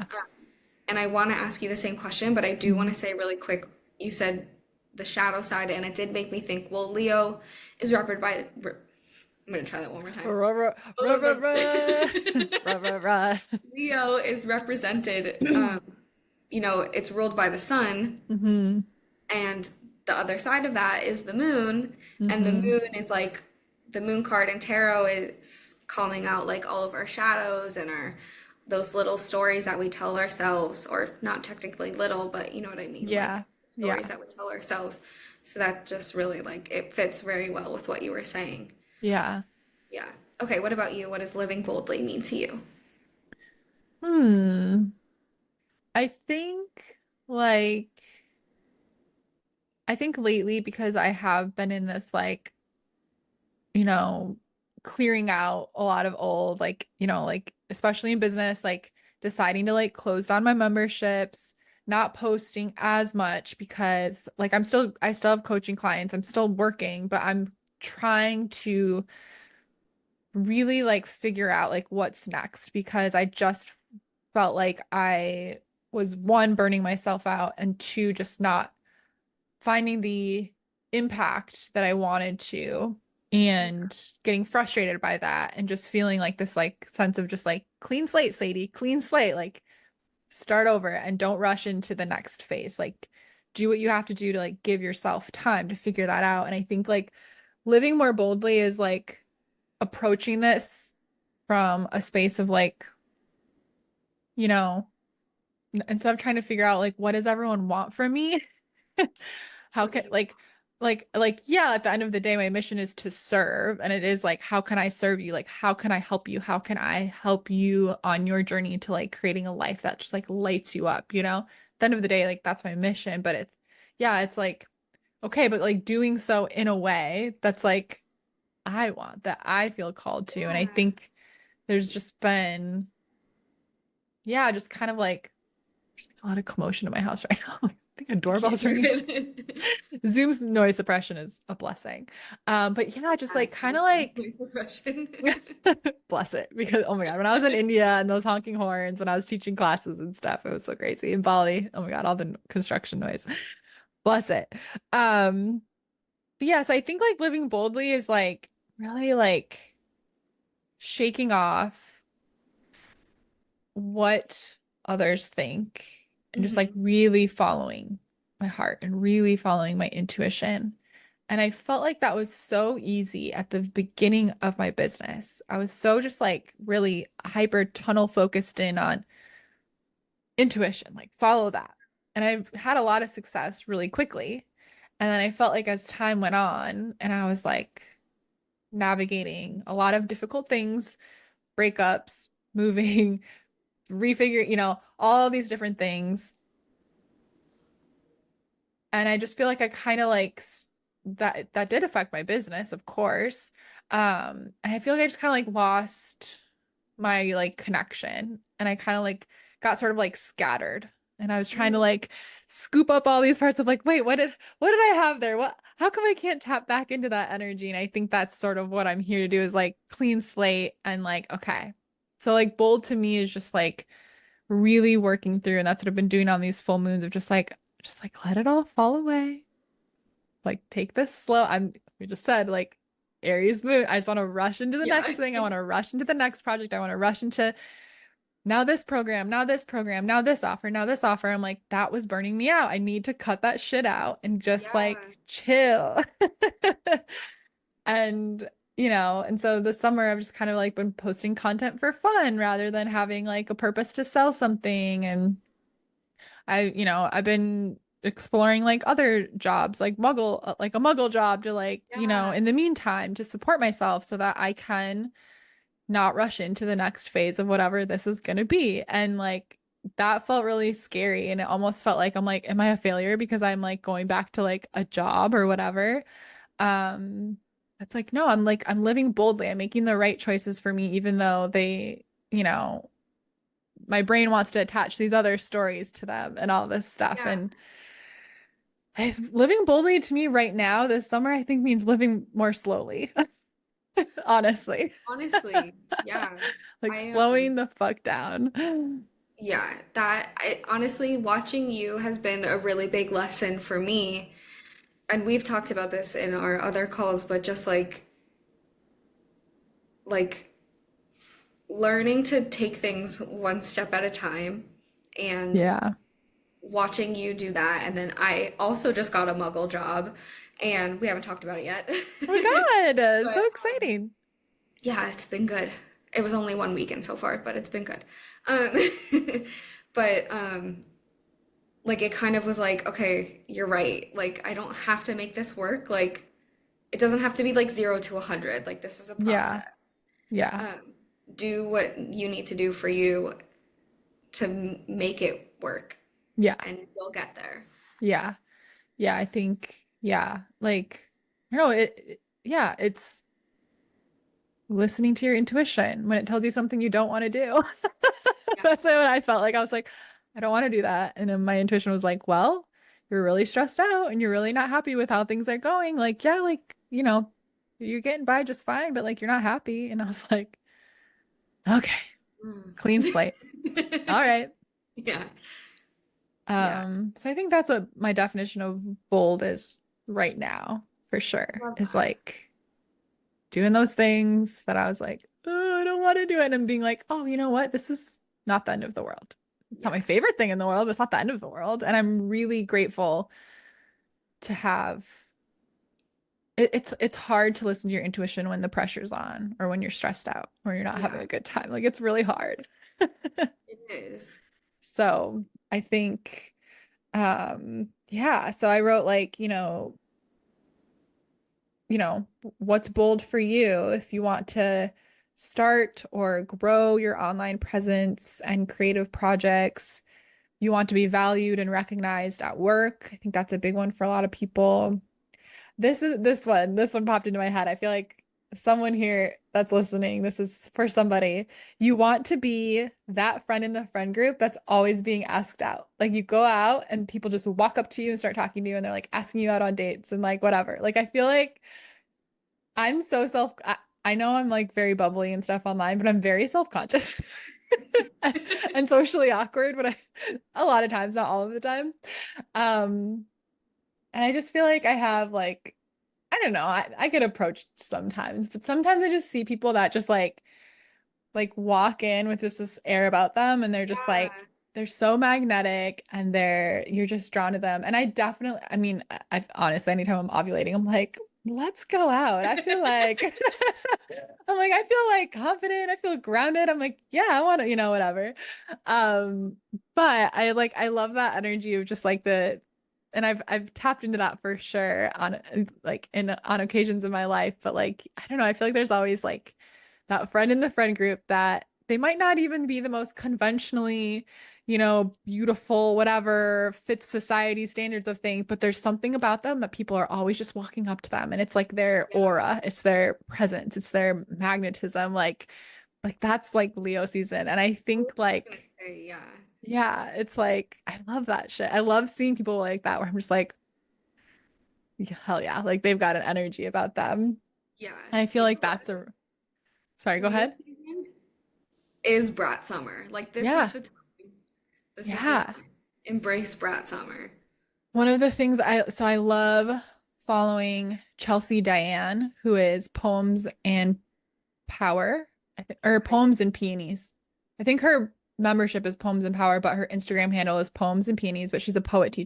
And I want to ask you the same question, but I do want Mhm. to say really quick, you said the shadow side, and it did make me think, well, Leo is represented by, I'm going to try that one more time. Rah, rah, rah, rah, rah. Rah, rah, rah. Leo is represented, it's ruled by the sun, Hmm. and the other side of that is the moon, and the Hmm. moon is like the moon card in tarot is calling out like all of our shadows and our those little stories that we tell ourselves, or not technically little, but you know what I mean, like Yeah. stories Yeah. that we tell ourselves. So that just really like it fits very well with what you were saying. Yeah. Yeah. Okay, what about you? What does living boldly mean to you? Hmm. I think like I think lately because I have been in this like, you know, clearing out a lot of old like, like especially in business, like deciding to like close down my memberships, not posting as much because like I still have coaching clients. I'm still working, but I'm trying to really like figure out like what's next because I just felt like I was one, burning myself out, and two, just not finding the impact that I wanted to, and getting frustrated by that, and just feeling like this like sense of just like clean slate, Sadie, clean slate, like start over and don't rush into the next phase. Like do what you have to do to like give yourself time to figure that out. And I think like living more boldly is like approaching this from a space of like, you know, instead of trying to figure out like what does everyone want from me? How What do can you like yeah, at the end of the day my mission is to serve, and it is like how can I serve you? Like how can I help you? How can I help you on your journey to like creating a life that just like lights you up, you know? At the end of the day, like that's my mission, but it's yeah, it's like okay, but like doing so in a way that's like I want, that I feel called to. And I Yeah. think there's just been yeah, just kind of like there's like a lot of commotion in my house right now. I think a Yeah, doorbell's you're ringing. good. Zoom's noise suppression is a blessing. But yeah, just Yeah, like kind of honestly, like my profession. bless it. Because oh my God, when I was in India and those honking horns, when I was teaching classes and stuff, it was so crazy. In Bali, oh my God, all the construction noise. Bless it. Um, but yeah, so I think like living boldly is like really like shaking off what others think and just like Hmm. really following my heart and really following my intuition. And I felt like that was so easy at the beginning of my business. I was so just like really hyper tunnel focused in on intuition, like follow that. And I had a lot of success really quickly. And then I felt like as time went on and I was like navigating a lot of difficult things, breakups, moving, refigure, all these different things. And I just feel like I kind of like that did affect my business, of course. And I feel like I just kind of like lost my like connection, and I kind of like got sort of like scattered. And I was trying to Mm. like scoop up all these parts of like, wait, what did I have there? How come I can't tap back into that energy? And I think that's sort of what I'm here to do is like clean slate and like, okay. So like bold to me is just like really working through, and that's what I've been doing on these full moons of just like let it all fall away. Like take this slow. We just said like Aries moon. I just want to rush into the next Yeah. thing. I want to rush into the next project. I want to rush into now this program, now this program, now this offer, now this offer. I'm like, that was burning me out. I need to cut that shit out and just Yeah. like chill. And and so this summer I've just kind of like been posting content for fun rather than having like a purpose to sell something. And I've been exploring like other jobs, like a muggle job to like, Yeah. in the meantime to support myself so that I can not rush into the next phase of whatever this is going to be. And like that felt really scary. And it almost felt like I'm like, am I a failure because I'm like going back to like a job or whatever? Um, it's like, no, I'm living boldly. I'm making the right choices for me, even though you know, my brain wants to attach these other stories to them and all this stuff. Yeah. And living boldly to me right now, this summer, I think means living more slowly, honestly. Honestly, yeah. Like I slowing the fuck down. yeah, honestly watching you has been a really big lesson for me. And we've talked about this in our other calls, but just like learning to take things one step at a time and Yeah. watching you do that. And then I also just got a muggle job and we haven't talked about it yet. Oh my God. So But exciting. yeah, it's been good. It was only one weekend so far, but it's been good. Um, but like it kind of was like, okay, you're right. Like I don't have to make this work. Like it doesn't have to be like 0 to 100. Like this is a Yeah. process. Yeah. Um, do what you need to do for you to make it work, Yeah. and you'll get there. Yeah. Yeah. I think, yeah. Like, yeah, it's listening to your intuition when it tells you something you don't want to do. Yeah. That's what I felt like. I was like, I don't want to do that. And then my intuition was like, well, you're really stressed out and you're really not happy with how things are going. Like, yeah, like, you're getting by just fine, but like you're not happy. And I was like, okay, Mm. clean slate. All right. Yeah. Yeah. So I think that's what my definition of bold is right now, for sure, Love is that. like doing those things that I was like, oh, I don't want to do it. And being like, oh, you know what? This is not the end of the world. It's not Yeah. my favorite thing in the world, but it's not the end of the world. And I'm really grateful to have it's hard to listen to your intuition when the pressure's on or when you're stressed out or you're not having Yeah, a good time. Like it's really hard. it is. So I think yeah, so I wrote like, what's bold for you if you want to start or grow your online presence and creative projects. You want to be valued and recognized at work. I think that's a big one for a lot of people. This one popped into my head. I feel like someone here that's listening, this is for somebody. You want to be that friend in the friend group that's always being asked out. Like you go out and people just walk up to you and start talking to you and they're like asking you out on dates and like whatever. Like I feel like I'm so I know I'm like very bubbly and stuff online, but I'm very self-conscious and socially awkward, but a lot of times, not all of the time. Um, and I just feel like I have like I don't know. I get approached sometimes, but sometimes I just see people that just like walk in with just this air about them and they're just like Yeah. they're so magnetic and you're just drawn to them. And I definitely I mean, I've honestly anytime I'm ovulating, I'm like, let's go out. I feel like I'm like, I feel like confident, I feel grounded. I'm like, yeah, I want to, whatever. Um, but I love that energy of just like the and I've tapped into that for sure on like in on occasions in my life, but like I don't know, I feel like there's always like that friend in the friend group that they might not even be the most conventionally, beautiful, whatever fits society standards of thing, but there's something about them that people are always just walking up to them and it's like their Yeah. aura, it's their presence, it's their magnetism, like that's like Leo season. And I I think was just gonna like say, yeah. yeah, it's like I love that shit. I love seeing people like that where I'm just like, yeah, hell yeah, like they've got an energy about them. Yeah. And I feel You like know what? that's a sorry, go Leo ahead. season is brat summer. Like this is Yeah. the time. This is the Yeah. time. Embrace brat summer. One of the things I love following Chelsea Diane, who is Poems and Power, or Okay. Poems and Peonies. I think her membership is Poems and Power, but her Instagram handle is Poems and Peonies, but she's a poetry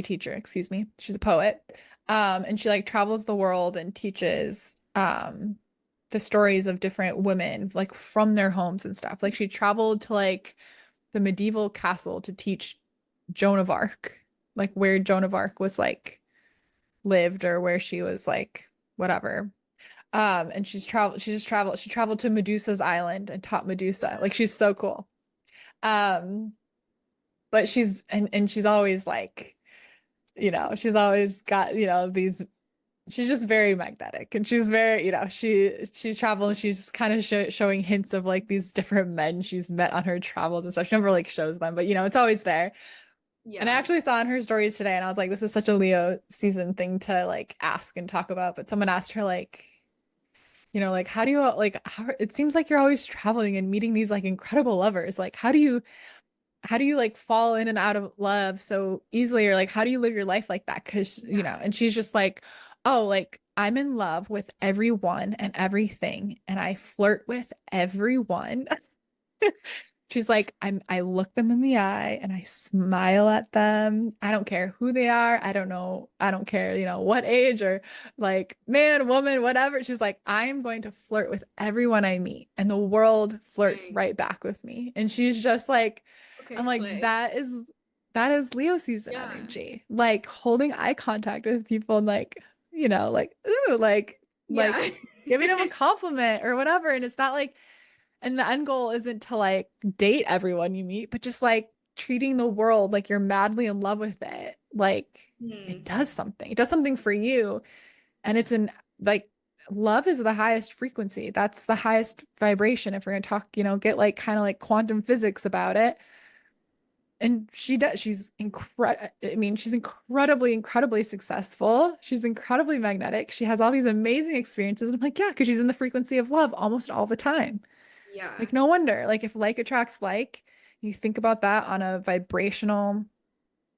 teacher, excuse me. She's a poet. And she like travels the world and teaches the stories of different women like from their homes and stuff. Like she traveled to like the medieval castle to teach Joan of Arc, like where Joan of Arc was like lived or where she was like whatever. And she traveled to Medusa's island and taught Medusa. Like she's so cool. Um, but and she's always like, she's always got, these she's just very magnetic and she's very, she's traveling, she's just kind of showing hints of like these different men she's met on her travels and stuff. She never like shows them, but it's always there. And I Yeah. actually saw in her stories today and I was like, this is such a Leo season thing to like ask and talk about. But someone asked her like, like how do you like how it seems like you're always traveling and meeting these like incredible lovers. Like how do you like fall in and out of love so easily or like how do you live your life like that? Because, Yeah. and she's just like, oh, like I'm in love with everyone and everything and I flirt with everyone. She's like, I look them in the eye and I smile at them. I don't care who they are. I don't know. I don't care, what age or like man, woman, whatever. She's like, I'm going to flirt with everyone I meet and the world flirts Dang. right back with me. And she's just like, Okay, I'm like, slay. that is Leo season Yeah. energy. Like holding eye contact with people and like, like, ooh, like Yeah. giving them a compliment or whatever. And it's not like and the end goal isn't to like date everyone you meet, but just like treating the world like you're madly in love with it. Like it Hmm. does something. It does something for you. And it's an like love is the highest frequency. That's the highest vibration. If we're gonna talk, get like kind of like quantum physics about it. And she does. She's incredible. I mean, she's incredibly successful. She's incredibly magnetic. She has all these amazing experiences. I'm like, yeah, because she's in the frequency of love almost all the time. Yeah. Like, no wonder. Like, if like attracts like, you think about that on a vibrational,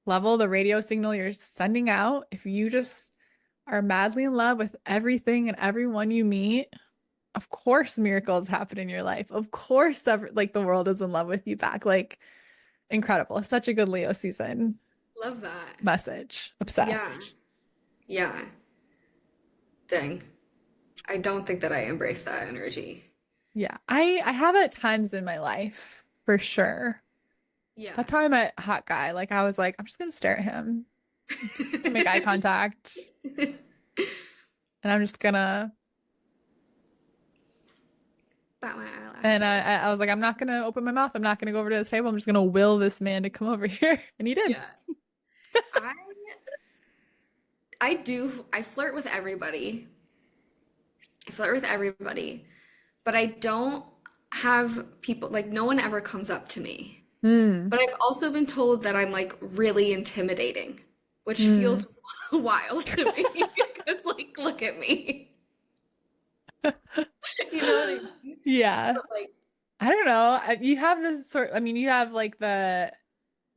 level, the radio signal you're sending out, if you just are madly in love with everything and everyone you meet, of course miracles happen in your life. Of course, like the world is in love with you back. Like incredible. It's such a good Leo season Love that. message. Yeah. Obsessed. Yeah. Dang. I don't think that I embrace that energy. Yeah. I have at times in my life for sure. Yeah. That's how I met hot guy. Like I was like, I'm just gonna stare at him. I'm just gonna make eye contact and I'm just gonna Bat my and eyelashes. I was like, I'm not gonna open my mouth. I'm not gonna go over to this table. I'm just gonna will this man to come over here. And he did. Yeah. I I flirt with everybody. I flirt with everybody, but I don't have people like no one ever comes up to me. Hmm. But I've also been told that I'm like really intimidating, which Hmm. feels wild to me because like look at me. You know what I mean? Yeah. But like I don't know. You have this sort, I mean, you have like the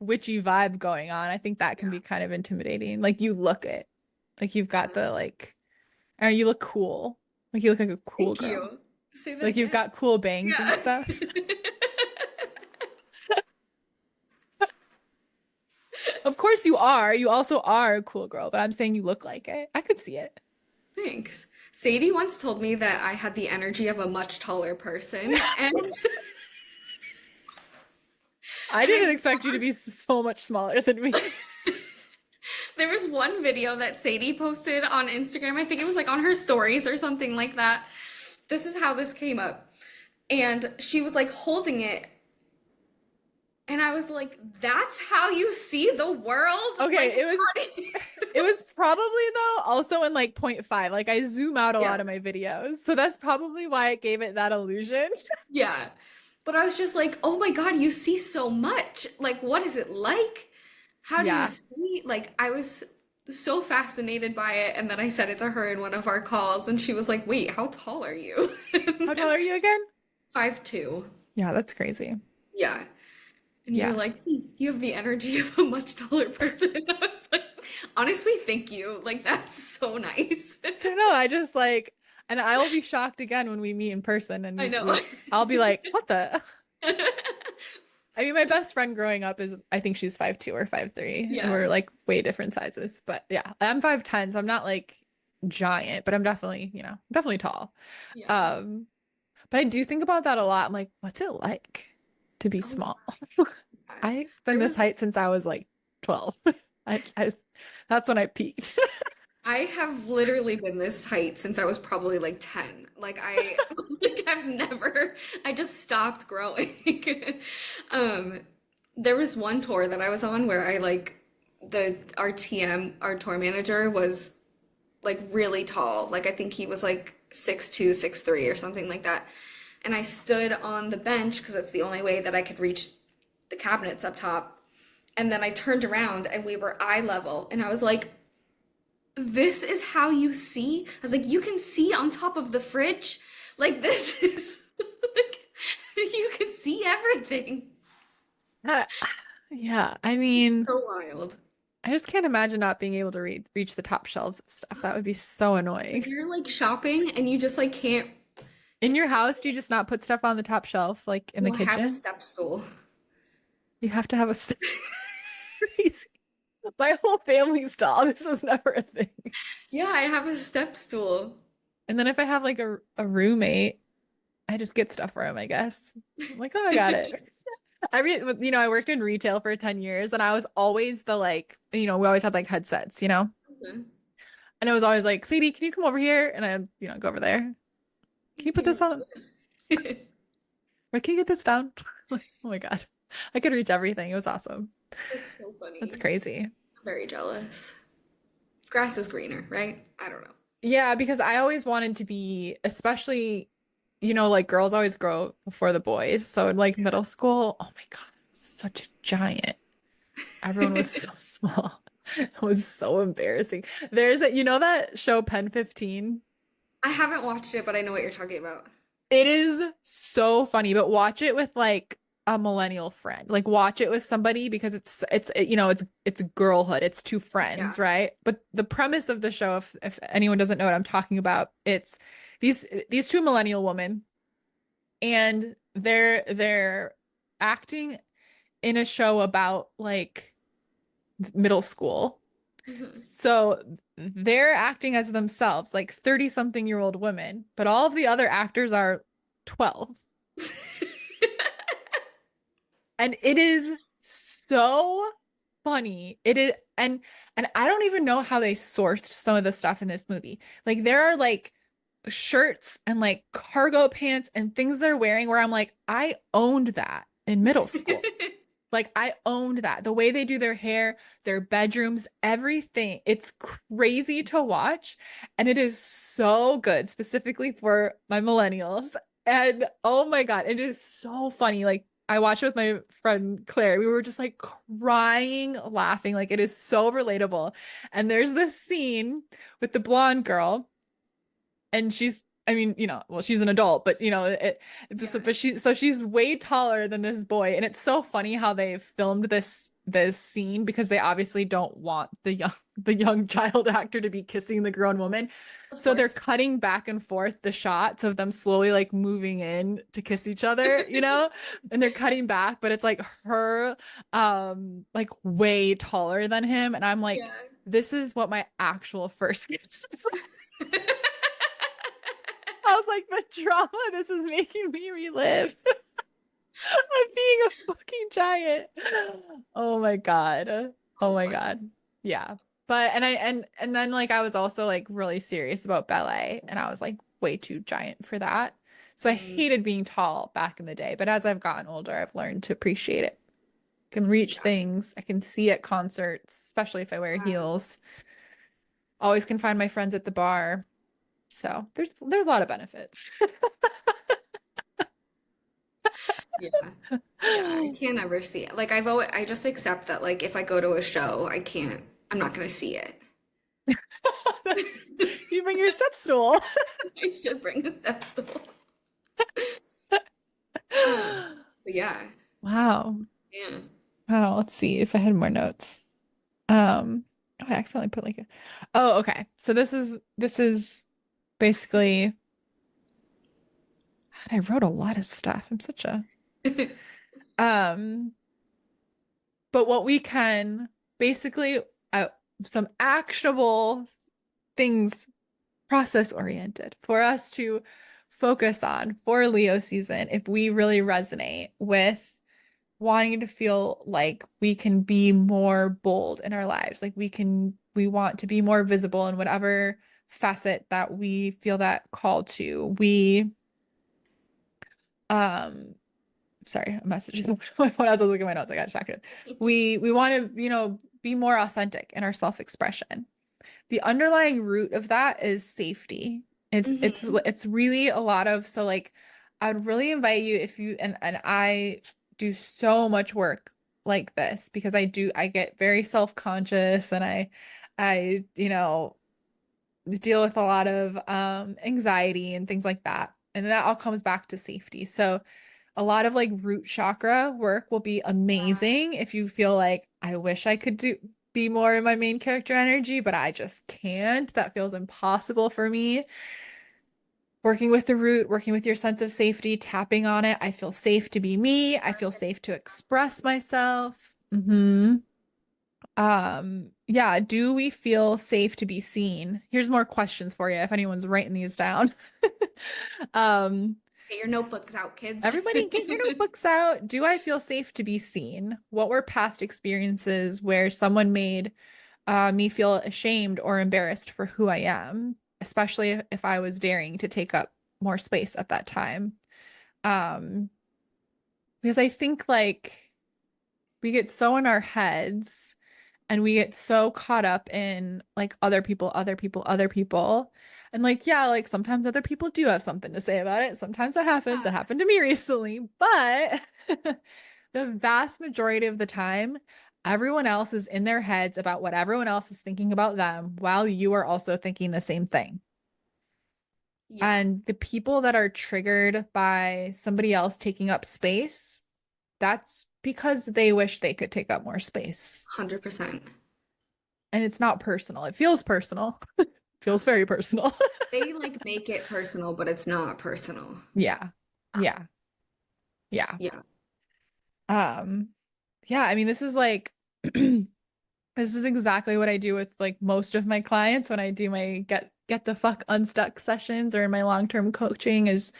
witchy vibe going on. I think that can yeah. be kind of intimidating. Like you look it. Like you've got Mhm. the like, or you look cool. Like you look like a cool Thank girl. you. Say that Like you've again. got cool bangs and Yeah. stuff. Of course you are. You also are a cool girl, but I'm saying you look like it. I could see it. Thanks. Sadie once told me that I had the energy of a much taller person, and I and didn't I expect you to be so much smaller than me. there was one video that Sadie posted on Instagram. I think it was like on her stories or something like that. This is how this came up. And she was like holding it. And I was like, that's how you see the world? Like, Okay, how do you... it was probably though also in like point 0.5. Like I zoom out a Yeah, lot of my videos. So that's probably why it gave it that illusion. yeah. But I was just like, oh my God, you see so much. Like, what is it like? How do you Yeah. see? Like, I was so fascinated by it. And then I said it to her in one of our calls, and she was like, wait, how tall are you? How tall are you again? 5'2". Yeah, that's crazy. Yeah. And you were Yeah. like, you have the energy of a much taller person. And I was like, honestly, thank you. Like, that's so nice. I don't know. I just like, and I will be shocked again when we meet in person and I know. I'll be like, what the? I mean, my best friend growing up is, I think she's 5'2" or 5'3", and Yeah. we're like way different sizes. But yeah, I'm 5'10", so I'm not like giant, but I'm definitely, definitely tall. Yeah. Um, but I do think about that a lot. I'm like, what's it like to be Oh, small? yeah. I've been There this was height since I was like 12. I that's when I peaked. I have literally been this height since I was probably like 10. Like I like I've never I just stopped growing. Um there was one tour that I was on where I like the our TM, our tour manager was like really tall. Like I think he was like 6'2", 6'3", or something like that. And I stood on the bench because that's the only way that I could reach the cabinets up top. And then I turned around and we were eye level. And I was like, this is how you see? I was like, you can see on top of the fridge? Like, this is like, you can see everything. Uh, yeah, I mean, So wild. I just can't imagine not being able to reach the top shelves of stuff. That would be so annoying. When you're like shopping and you just like can't, In your house, do you just not put stuff on the top shelf, like in the well, have a kitchen? step stool. You have to have a crazy. My whole family's tall. This was never a thing. Yeah, I have a step stool. And then if I have like a roommate, I just get stuff for him, I guess. I'm like, oh, I got it. I worked in retail for 10 years and I was always the like, we always had like headsets, Okay. and it was always like, Sadie, can you come over here? And I'd, go over there. Can you put Can you this reach on? this? Or can you get this down? Like, oh my God. I could reach everything. It was awesome. That's so That's funny. crazy. I'm very jealous. Grass is greener, right? I don't know. Yeah, because I always wanted to be, especially, like girls always grow before the boys. So in like middle school, oh my God, I was such a giant. Everyone was so small. It was so embarrassing. That show Pen 15? I haven't watched it, but I know what you're talking about. It is so funny, but watch it with like a millennial friend. Like watch it with somebody because it's girlhood. It's two Yeah. friends, right? But the premise of the show, if anyone doesn't know what I'm talking about, it's these two millennial women and they're acting in a show about like middle school. Hmm. So they're acting as themselves, like 30 something year old women, but all of the other actors are 12. And it is so funny. It is and I don't even know how they sourced some of the stuff in this movie. Like there are like shirts and like cargo pants and things they're wearing where I'm like, I owned that in middle school. Like I owned that. The way they do their hair, their bedrooms, everything. It's crazy to watch. And it is so good, specifically for my millennials. And oh my God, it is so funny. Like I watched it with my friend Claire. We were just like crying, laughing. Like it is so relatable. And there's this scene with the blonde girl and she's I mean, well, she's an adult, but Yeah. but she's way taller than this boy, and it's so funny how they filmed this scene because they obviously don't want the young child actor to be kissing the grown woman. Of So they're course. cutting back and forth the shots of them slowly like moving in to kiss each other, and they're cutting back, but it's like her like way taller than him, and I'm like, Yeah. this is what my actual first kiss is. I was like, the drama this is making me relive of being a fucking giant. Oh my God. Oh So my funny. God. Yeah. But and then like I was also like really serious about ballet and I was like way too giant for that. So I Mm, hated being tall back in the day, but as I've gotten older, I've learned to appreciate it. I can reach yeah. things. I can see at concerts, especially if I wear Yeah. heels. Always can find my friends at the bar. So there's a lot of benefits. Yeah. Yeah. I can't ever see it. Like I just accept that like if I go to a show, I'm not gonna see it. That's you bring your step stool. I should bring a step stool. But yeah. Wow. Yeah. Wow. Let's see if I had more notes. Oh, I accidentally put like a oh, okay. So this is basically God, I wrote a lot of stuff. I'm such a um, but what we can basically some actionable things process oriented for us to focus on for Leo season if we really resonate with wanting to feel like we can be more bold in our lives. Like we want to be more visible in whatever facet that we feel that call to. Um, sorry, a message when I was looking at my notes, I got distracted. We want to, be more authentic in our self-expression. The underlying root of that is safety. It's it's Hmm. it's really a lot of so like I'd really invite you if you and I do so much work like this because I get very self-conscious and I deal with a lot of anxiety and things like that. And that all comes back to safety. So a lot of like root chakra work will be amazing if you feel like I wish I could do be more in my main character energy, but I just can't. That feels impossible for me. Working with the root, working with your sense of safety, tapping on it. I feel safe to be me. I feel safe to express myself. Yeah, do we feel safe to be seen? Here's more questions for you if anyone's writing these down. Um, Get your notebooks out, kids. Everybody get your notebooks out. Do I feel safe to be seen? What were past experiences where someone made me feel ashamed or embarrassed for who I am, especially if I was daring to take up more space at that time? Um, because I think like we get so in our heads and we get so caught up in like other people, other people, other people. And like, yeah, like sometimes other people do have something to say about it. Sometimes that happens. That Yeah. happened to me recently. But the vast majority of the time, everyone else is in their heads about what everyone else is thinking about them while you are also thinking the same thing. Yeah. And the people that are triggered by somebody else taking up space that's because they wish they could take up more space. 100%. And it's not personal. It feels personal. Feels very personal. They like make it personal, but it's not personal. Yeah. Yeah. Yeah. Yeah. Um, yeah, I mean, this is like this is exactly what I do with like most of my clients when I do my get the fuck unstuck sessions or in my long-term coaching is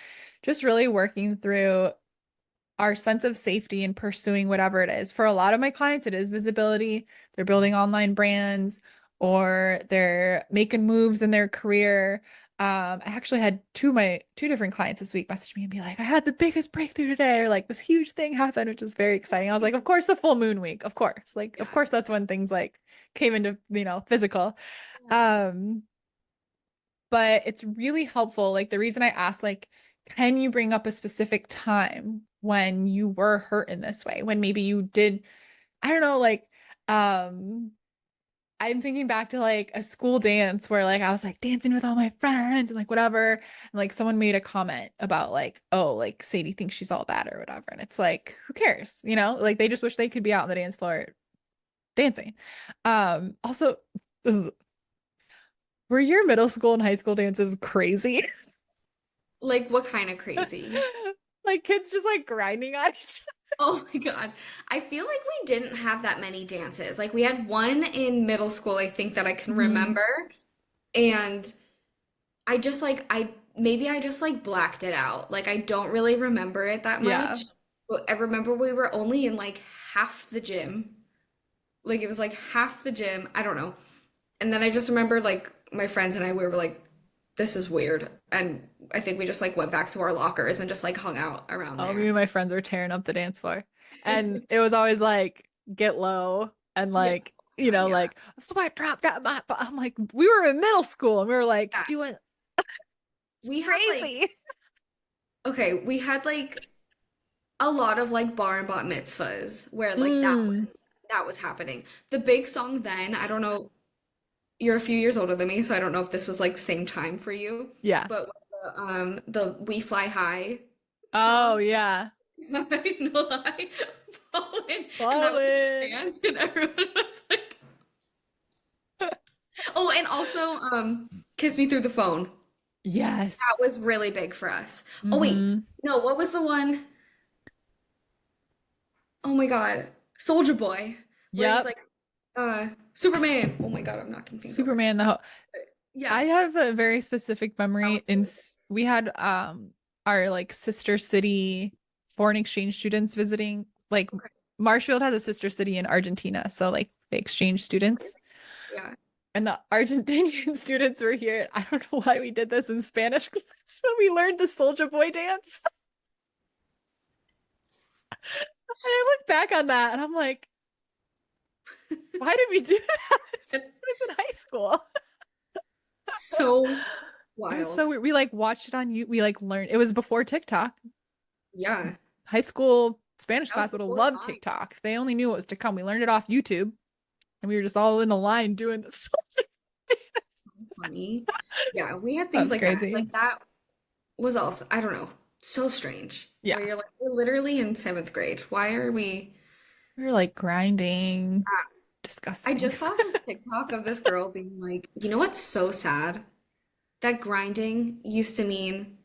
just really working through our sense of safety in pursuing whatever it is. For a lot of my clients, it is visibility. They're building online brands or they're making moves in their career. I actually had two different clients this week message me and be like, I had the biggest breakthrough today, or like this huge thing happened, which is very exciting. I was like, of course, the full moon week, of course. Like, of Yeah. course, that's when things like came into, physical. Yeah. Um, but it's really helpful. Like the reason I asked, like, can you bring up a specific time when you were hurt in this way? When maybe you did, I don't know, like, I'm thinking back to like a school dance where like I was like dancing with all my friends and like whatever. And like someone made a comment about like, oh, like Sadie thinks she's all that or whatever. And it's like, who cares? Like they just wish they could be out on the dance floor dancing. Also, this is were your middle school and high school dances crazy? Like what kind of crazy? Like kids just like grinding on each Oh my God. I feel like we didn't have that many dances. Like we had one in middle school, I think that I can other. Mhm. remember. And I just like maybe I just like blacked it out. Like I don't really remember it that Yeah. much. But I remember we were only in like half the gym. Like it was like half the gym. I don't know. And then I just remember like my friends and I we were like, this is weird. And I think we just like went back to our lockers and just like hung out around Oh, me there. and my friends were tearing up the dance floor. And it was always like get low and Yeah. like, God, yeah. like sweat drop down my I'm like, we were in middle school and we were like Yeah. doing it's We had like crazy. okay, we had like a lot of like bar and bat mitzvahs where like Mm, that was happening. The big song then, I don't know, you're a few years older than me, so I don't know if this was like the same time for you, yeah. but was the We Fly High Oh song. yeah. No lie. Fallen. And that was like a Ballin'. dance and everyone was like oh, and also Kiss Me Through the Phone. That Yes. was really big for us. Oh wait, Mm-hmm. no, what was the one? Oh my God. Soldier Boy, where he's Yep. like, Superman. Oh my God, I'm knocking things over. Superman the whole Yeah. I have a very specific That memory was really good. we had our like sister city foreign exchange students visiting like Okay. Marshfield has a sister city in Argentina, so like they exchange students. Yeah. And the Argentinian students were here. I don't know why we did this in Spanish class, but we learned the Soldier Boy dance. And I look back on that and I'm like, why did we do that? It's It was in high school. so It was so wild. weird. We like watched it on you. We like learned it was before TikTok. Yeah. High school Spanish That was class would have before loved time. TikTok. They only knew what was to come. We learned it off YouTube and we were just all in a line doing this. So funny. Yeah, we had things That's like that. crazy. Like that was also, I don't know, so strange. Where Yeah. you're like, we're literally in seventh grade. Why are we? We were like grinding. I Disgusting. just saw this TikTok of this girl being like, you know what's so sad? That grinding used to mean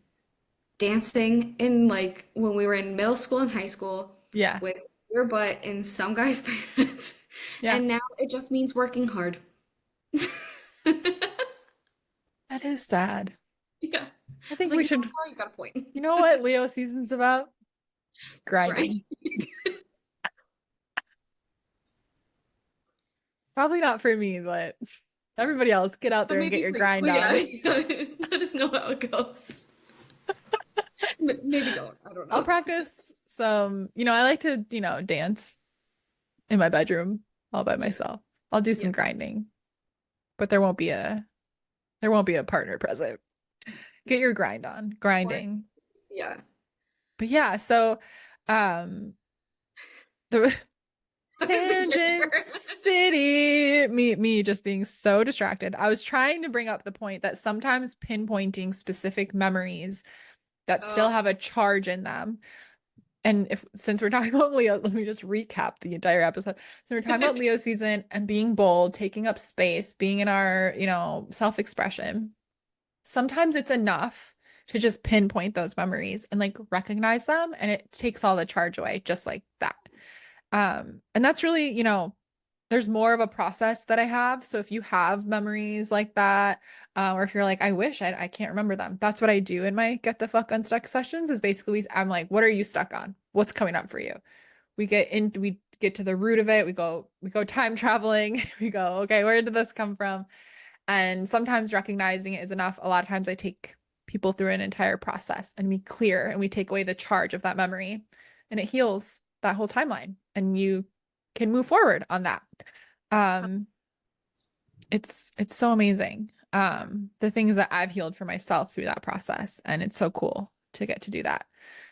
dancing in like when we were in middle school and high school Yeah. with your butt in some guy's pants. Yeah. And now it just means working hard. That is sad. Yeah. I It's think like, we you know should, what, you got a point. you know what Leo season's about? Right. Grinding. Probably not for me, but everybody else, get out But there and get maybe your for you. grind But yeah, on. let us know how it goes. Maybe don't. I don't I'll know. practice some, I like to, dance in my bedroom all by Yeah. myself. I'll do Yeah. some grinding, but there won't be a partner present. Get your grind on, Or grinding. yeah. But yeah, so um the Tangent City, me just being so distracted. I was trying to bring up the point that sometimes pinpointing specific memories that still Oh, have a charge in them and if since we're talking about Leo, let me just recap the entire episode. So we're talking about Leo season and being bold, taking up space, being in our, self-expression. Sometimes it's enough to just pinpoint those memories and like recognize them, and it takes all the charge away just like that. And that's really, there's more of a process that I have. So if you have memories like that, or if you're like, I wish I can't remember them, that's what I do in my get the fuck unstuck sessions is basically I'm like, what are you stuck on? What's coming up for you? We get to the root of it. We go time traveling. We go, okay, where did this come from? And sometimes recognizing it is enough. A lot of times I take people through an entire process and we clear and we take away the charge of that memory and it heals that whole timeline and you can move forward on that. Um, it's so amazing. The things that I've healed for myself through that process, and it's so cool to get to do that.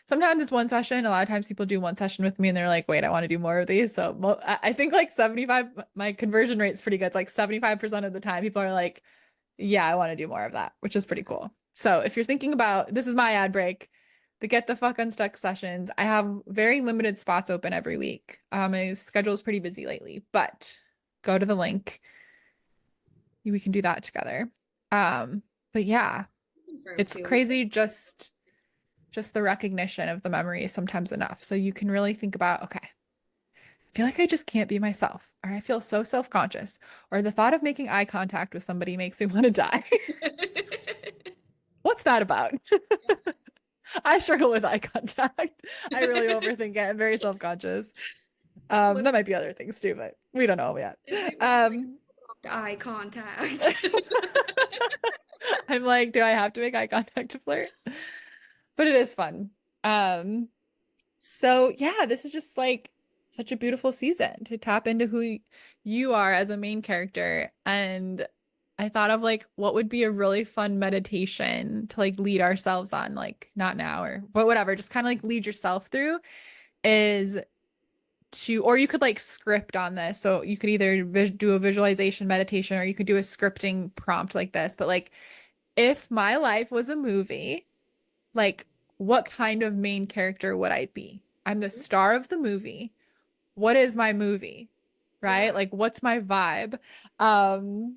Sometimes it's one session. A lot of times people do one session with me and they're like, wait, I want to do more of these. So I think like 75, my conversion rate's pretty good. It's like 75% of the time people are like, yeah, I want to do more of that, which is pretty cool. So if you're thinking about, this is my ad break, the Get the Fuck Unstuck sessions, I have very limited spots open every week. My schedule is pretty busy lately, but go to the link. We can do that together. But yeah, Confirm it's too. crazy just the recognition of the memory is sometimes enough. So you can really think about, okay, I feel like I just can't be myself, or I feel so self-conscious, or the thought of making eye contact with somebody makes me want to die. What's that about? I struggle with eye contact. I really overthink it. I'm very self-conscious. What That might be other things too, but we don't know yet. is it when you like Um, eye contact? I'm like, do I have to make eye contact to flirt? But it is fun. Um, so yeah, this is just like such a beautiful season to tap into who you are as a main character. And I thought of like what would be a really fun meditation to like lead ourselves on, like not now or but whatever, just kind of like lead yourself through is to, or you could like script on this. So you could either do a visualization meditation or you could do a scripting prompt like this. But like, if my life was a movie, like, what kind of main character would I be? I'm the star of the movie. What is my movie? Right? Yeah. Like, what's my vibe? Um,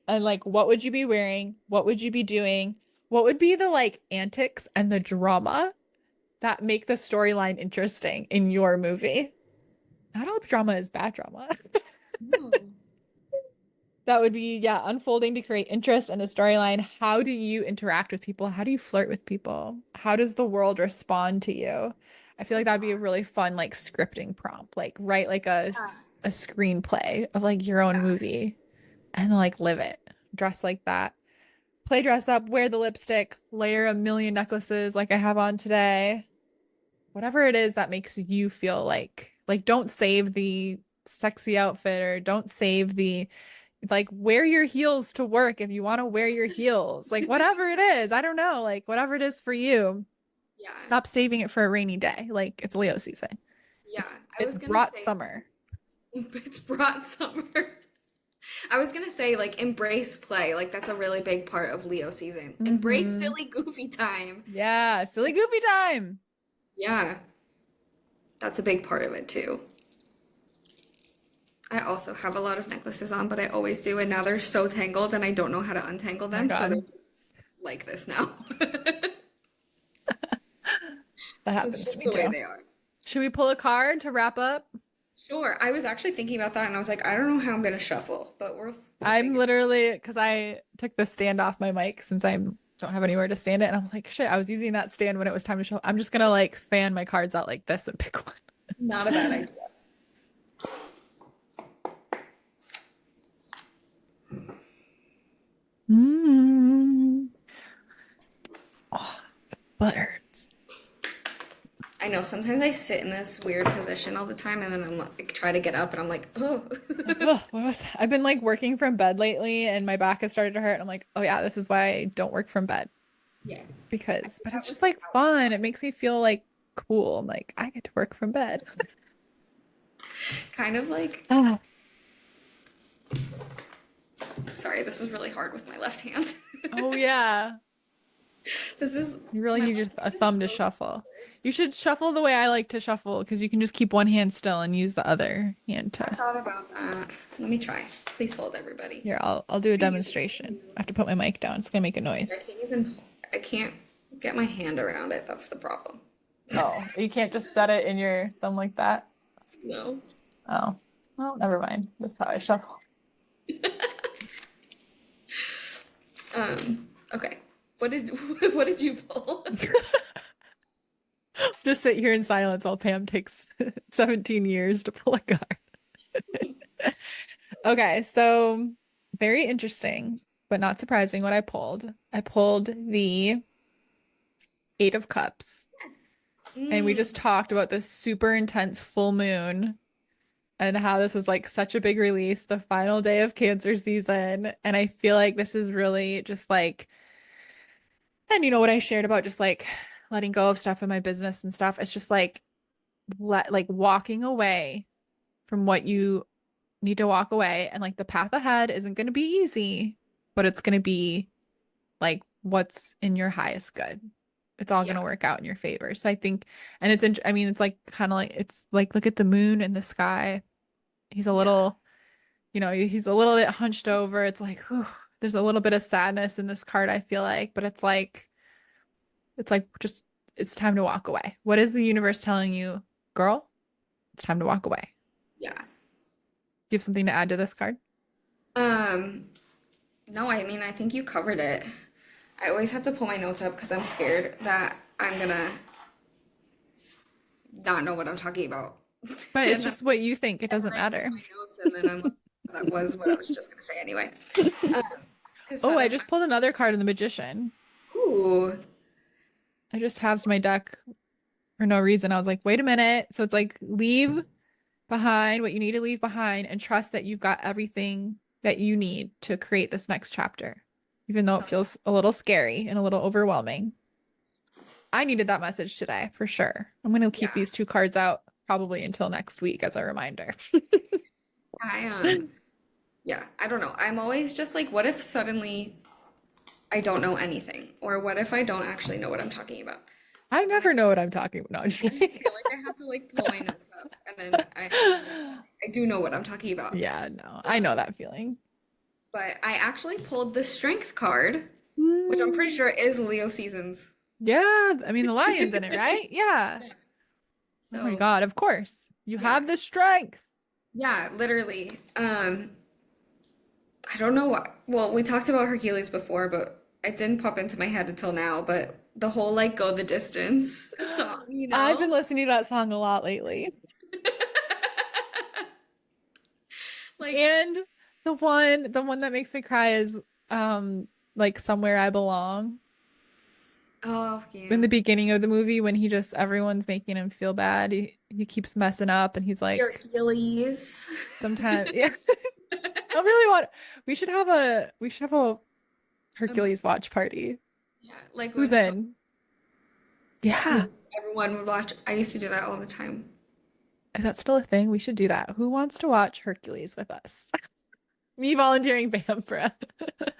and like, what would you be wearing? What would you be doing? What would be the like antics and the drama that make the storyline interesting in your movie? Not all drama is bad drama. No. That would be, yeah, unfolding to create interest in a storyline. How do you interact with people? How do you flirt with people? How does the world respond to you? I feel Oh like that'd be a God. really fun, like, scripting prompt. Like, write like Yeah. a screenplay of like your own Yeah. movie and like live it. Dress like that. Play dress up, wear the lipstick, layer a million necklaces like I have on today. Whatever it is that makes you feel like don't save the sexy outfit or don't save the like wear your heels to work if you want to wear your heels. Like whatever it is, I don't know, like whatever it is for you. Yeah. Stop saving it for a rainy day. Like it's Leo season. Yeah. I It's was gonna brought say summer. it's brought summer. I was gonna say like embrace play. Like that's a really big part of Leo season. Embrace Hmm. silly goofy time. Yeah, silly goofy time. Yeah. That's a big part of it too. I also have a lot of necklaces on, but I always do, and now they're so tangled and I don't know how to untangle Oh my them, so they're God. just like this now. That It's happens to just me the way too. they are. Should we pull a card to wrap up? Sure. I was actually thinking about that and I was like, I don't know how I'm gonna shuffle, but we'll I'm figure. literally because I took the stand off my mic since I don't have anywhere to stand it, and I'm like, shit, I was using that stand when it was time to show. I'm just gonna like fan my cards out like this and pick one. Not a bad idea. Mm. Oh, birds. I know sometimes I sit in this weird position all the time and then I'm like try to get up and I'm like, oh. Like, oh, what was that? I've been like working from bed lately and my back has started to hurt. And I'm like, oh yeah, this is why I don't work from bed Yeah. I because, did but that it's with just my like fun. It makes me feel like cool. I'm like, I get to work from bed. kind of like Ah. sorry, this is really hard with my left hand. Oh yeah. This is You really my need left a hand is thumb to so shuffle. useless. You should shuffle the way I like to shuffle because you can just keep one hand still and use the other hand I to. thought about that. Let me try. Please hold everybody. Here, I'll do a I can't even demonstration. I have to put my mic down. It's gonna make a I noise. can't even I can't get my hand around it. That's the problem. Oh, you can't just set it in your thumb like that. No. Oh, well, never mind. That's how I shuffle. Okay. What did what did you pull? Just sit here in silence while Pam takes 17 years to pull a card. Okay, so very interesting, but not surprising what I pulled. I pulled the Eight of Cups, and we Mm, just talked about this super intense full moon and how this was like such a big release, the final day of Cancer season. And I feel like this is really just like, and you know what I shared about just like letting go of stuff in my business and stuff. It's just like walking away from what you need to walk away. And like the path ahead isn't going to be easy, but it's going to be like what's in your highest good. It's all going yeah. to work out in your favor. So I think, and I mean, it's like kind of like, it's like, look at the moon in the sky. He's a Yeah. little, he's a little bit hunched over. It's like, whew, there's a little bit of sadness in this card, I feel like, but it's like just, it's time to walk away. What is the universe telling you, girl? It's time to walk away. Yeah. Do you have something to add to this card? Um, no, I mean, I think you covered it. I always have to pull my notes up because I'm scared that I'm gonna not know what I'm talking about. But it's And then just what you think. It doesn't I pull matter. my notes and then I'm like, that was what I was just gonna say anyway. Um, because Oh, Son I of, just pulled another card in the Magician. ooh, I just halved my deck for no reason. I was like, wait a minute. So it's like leave behind what you need to leave behind and trust that you've got everything that you need to create this next chapter, even though it hell yeah. feels a little scary and a little overwhelming. I needed that message today for sure. I'm going to keep Yeah. these two cards out probably until next week as a reminder. I yeah, I don't know. I'm always just like, what if suddenly I don't know anything? Or what if I don't actually know what I'm talking about? I So then never know what I'm talking about. No, I'm just I like, feel like I have to like pull my notes up and then I do know what I'm talking about. yeah, no, I know Um, that feeling. but I actually pulled the strength card, which I'm pretty Mm, sure is Leo seasons. yeah, I mean, the lion's in it, right? Yeah. Yeah. Oh my So God, of course. You yeah, have the strength. yeah, literally. I don't know what. Well, we talked about Hercules before, but it didn't pop into my head until now. But the whole like "Go the Distance" song, you I've been know, listening to that song a lot lately. like And the one that makes me cry is like Somewhere I Belong. oh In yeah, the beginning of the movie when everyone's making him feel bad. He keeps messing up and he's like Hercules. sometimes yeah. I really want we should have a Um, Hercules watch party. yeah, like Who's when in? Yeah. everyone would watch. I used to do that all the time. Is that still a thing? We should do that. Who wants to watch Hercules with us? Me volunteering Bam for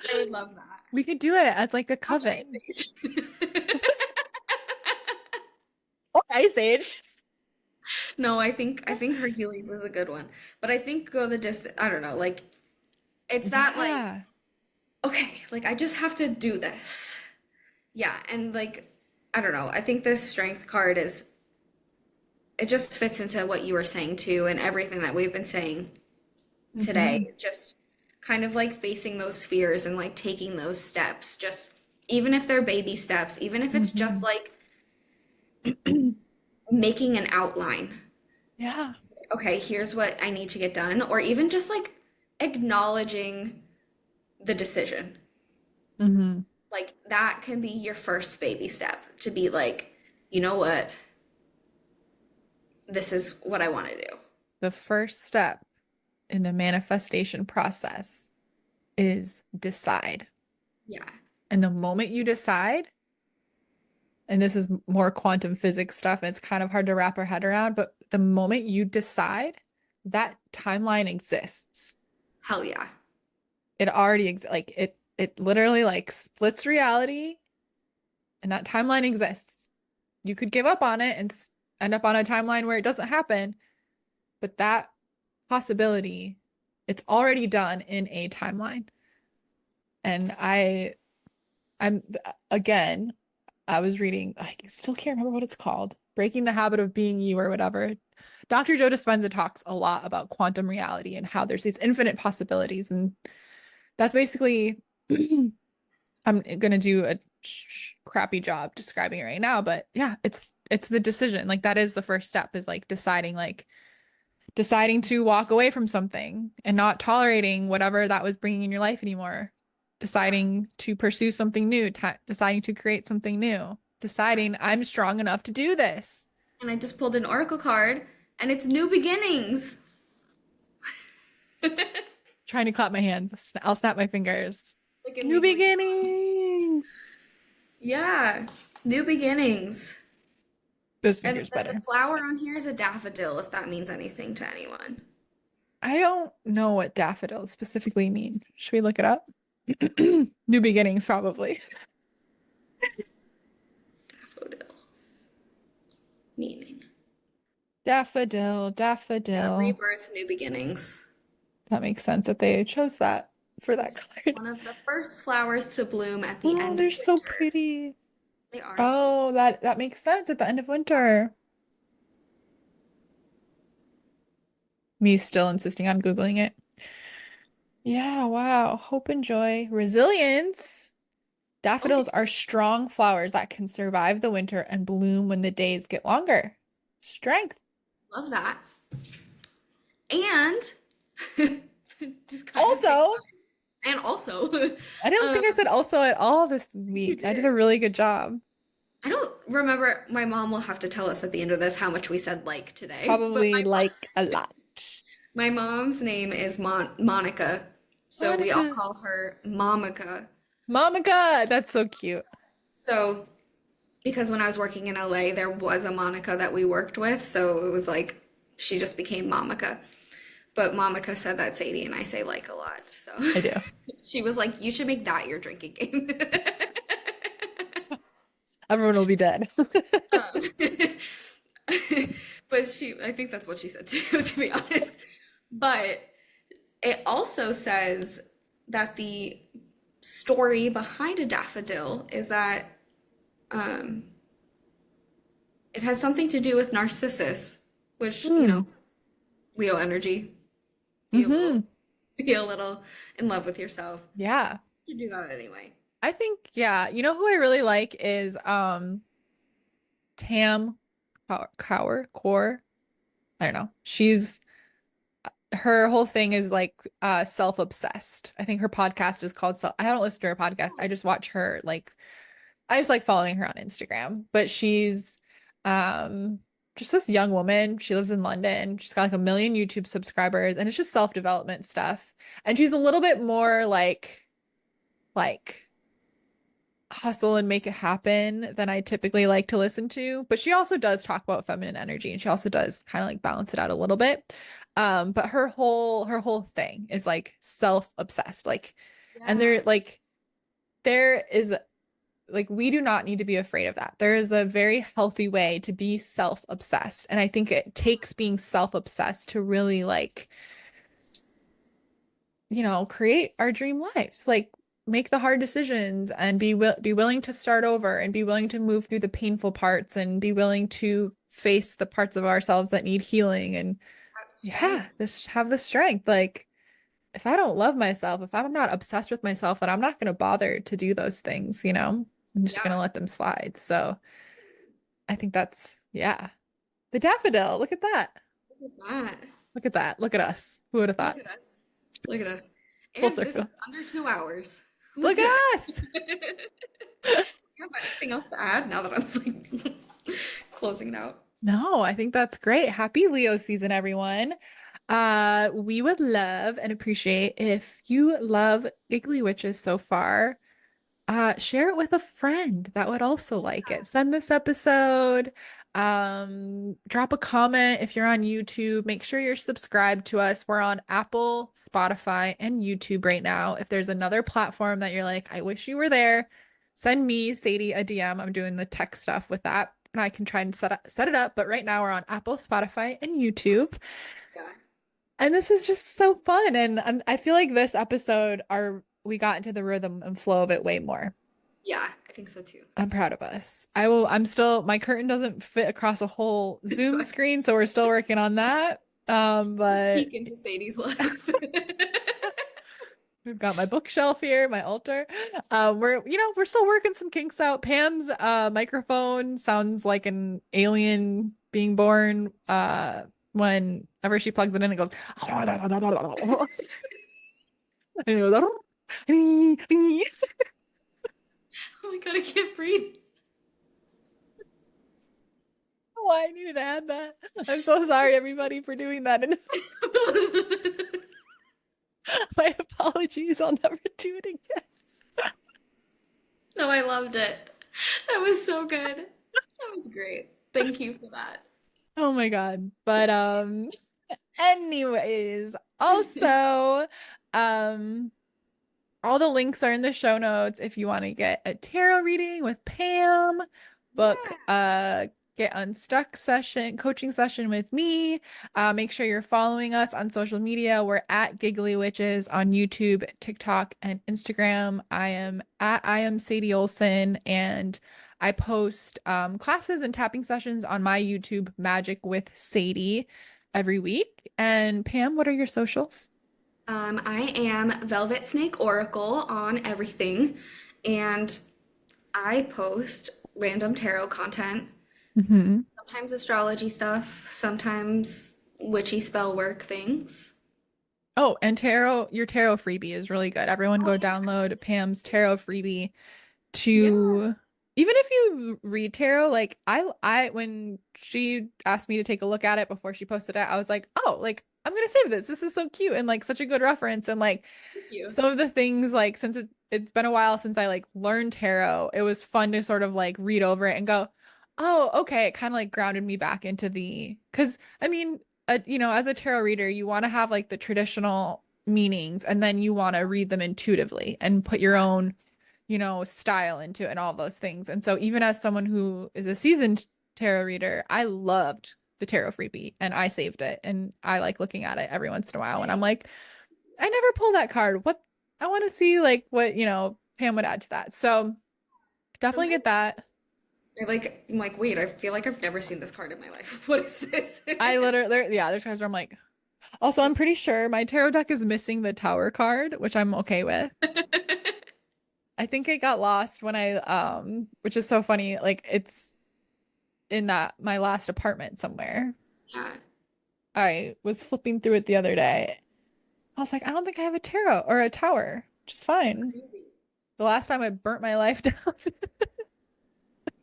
I would love that. we could do it as like a Watch Ice coven. Age. Or Ice Age. No, I think Hercules is a good one. But I think Go the Distance, I don't know, like it's that like Yeah. okay, like I just have to do this. Yeah, and like I don't know. I think this strength card is it just fits into what you were saying too and everything that we've been saying Hmm. today. Just kind of like facing those fears and like taking those steps. Just even if they're baby steps, even if it's just Hmm. like making an outline. Yeah. Okay, here's what I need to get done, or even just like acknowledging the decision. Hmm. Like that can be your first baby step to be like, you know what? This is what I want to do. The first step in the manifestation process is decide. Yeah. And the moment you decide, and this is more quantum physics stuff, and it's kind of hard to wrap our head around, but the moment you decide, that timeline exists. Hell yeah. It already exists. Like it literally like splits reality and that timeline exists. You could give up on it and end up on a timeline where it doesn't happen, but that possibility, it's already done in a timeline. And I'm again, I was reading, I still can't remember what it's called, Breaking the Habit of Being You or whatever. Dr. Joe Dispenza talks a lot about quantum reality and how there's these infinite possibilities. And that's basically, I'm gonna do a crappy job describing it right now, but yeah, it's the decision. Like that is the first step is deciding to walk away from something and not tolerating whatever that was bringing in your life anymore. Yeah. Deciding to pursue something new, deciding to create something new, Yeah. deciding I'm strong enough to do this. And I just pulled an oracle card and it's new beginnings. Trying to clap my hands. I'll snap my fingers. Like an New angry sound. beginnings. Yeah, new beginnings. This And finger's the better. flower on here is a daffodil, if that means anything to anyone. I don't know what daffodils specifically mean. Should we look it up? New beginnings, probably. Daffodil. Meaning. Daffodil, Yeah, daffodil. rebirth, new beginnings. That makes sense that they chose that for that It's card. one of the first flowers to bloom at the Oh, end of they're so winter. pretty. They are so. Oh, that makes sense at the end of winter. Me still insisting on Googling it. Yeah, wow. Hope and joy. Resilience. Okay, Daffodils are strong flowers that can survive the winter and bloom when the days get longer. Strength. love that. And just kind of take. Also, And also, I don't um, think I said also at all this you week. I did a did. really good job. I don't remember. My mom will have to tell us at the end of this how much we said like today. But Probably like a lot. my mom's name is Monica, so we all Monica. call her Momica. Monica. That's so cute. So because when I was working in LA, there was a Monica that we worked with, so it was like she just became Momica. But Momica said that Sadie and I say like a lot, so I do. she was like, "You should make that your drinking game." Everyone will be dead. Um, but I think that's what she said too, to be honest. But it also says that the story behind a daffodil is that um, it has something to do with Narcissus, which, Hmm. Leo energy. Be a little, Hmm. be a little in love with yourself. Yeah. You do that anyway. I think, yeah, you know who I really like is Tam Core. I don't know. She's her whole thing is like self-obsessed. I think her podcast is called I don't listen to her podcast. I just watch her like I just like following her on Instagram. But she's um just this young woman. She lives in London. She's got like a million YouTube subscribers and it's just self-development stuff. And she's a little bit more like hustle and make it happen than I typically like to listen to. But she also does talk about feminine energy and she also does kind of like balance it out a little bit. But her whole thing is like self-obsessed. Like, and Yeah. there is like we do not need to be afraid of that. There is a very healthy way to be self-obsessed. And I think it takes being self-obsessed to really like create our dream lives. Like make the hard decisions and be willing to start over and be willing to move through the painful parts and be willing to face the parts of ourselves that need healing and That yeah, strength. this have the strength. Like if I don't love myself, if I'm not obsessed with myself, then I'm not going to bother to do those things. I'm just going to Yeah. let them slide. So I think that's yeah. The daffodil. Look at that. Look at that. Look at that. Look at us. Who would have Look thought? at us. Look at us. Full And this is circle. under 2 hours. Look Today. at us. You have anything else to add now that I'm like closing it out? No, I think that's great. Happy Leo season, everyone. We would love and appreciate if you love Giggly Witches so far. Share it with a friend that would also like it. Send this episode. Drop a comment if you're on YouTube. Make sure you're subscribed to us. We're on Apple, Spotify, and YouTube right now. If there's another platform that you're like, I wish you were there, send me, Sadie, a DM. I'm doing the tech stuff with that. And I can try and set it up. But right now we're on Apple, Spotify, and YouTube. Yeah. And this is just so fun. And I feel like this episode, we got into the rhythm and flow of it way more. Yeah, I think so too. I'm proud of us. My curtain doesn't fit across a whole It's Zoom fine. screen, so we're It's still just working on that. it's a But peek into Sadie's life. we've got my bookshelf here, my altar. We're still working some kinks out. Pam's microphone sounds like an alien being born. Whenever she plugs it in, it goes. And it goes. Oh my God, I can't breathe. Why I needed to add that. I'm so sorry, everybody, for doing that. And my apologies. I'll never do it again. No, I loved it. That was so good. That was great. Thank you for that. Oh my God. But anyways, also, um, all the links are in the show notes if you want to get a tarot reading with Pam, book Yeah. get unstuck session, coaching session with me. Make sure you're following us on social media. We're at Giggly Witches on YouTube, TikTok, and Instagram. I am Sadie Olson, and I post classes and tapping sessions on my YouTube, Magic with Sadie, every week. And Pam, what are your socials? I am Velvet Snake Oracle on everything, and I post random tarot content, Mhm. sometimes astrology stuff, sometimes witchy spell work things. Oh, and your tarot freebie is really good. Everyone Oh go download Pam's tarot freebie yeah. to even if you read tarot, like when she asked me to take a look at it before she posted it, I was like, "Oh, like I'm gonna save this. This is so cute and like such a good reference." And like Thank you. some of the things like since it's been a while since I like learned tarot, it was fun to sort of like read over it and go, "Oh, okay." It kind of like grounded me back into the because I mean, as a tarot reader, you want to have like the traditional meanings and then you want to read them intuitively and put your own style into it and all those things. And so even as someone who is a seasoned tarot reader, I loved the tarot freebie and I saved it and I like looking at it every once in a while and I'm like, I never pull that card. What I want to see like what, Pam would add to that. So definitely Sometimes get that. I'm like, wait, I feel like I've never seen this card in my life. What is this? I literally, yeah, there's cards where I'm like, also, I'm pretty sure my tarot deck is missing the tower card, which I'm okay with. I think it got lost when which is so funny. Like it's in that my last apartment somewhere. Yeah, I was flipping through it the other day. I was like, I don't think I have a tarot or a tower, which is fine. crazy. The last time I burnt my life down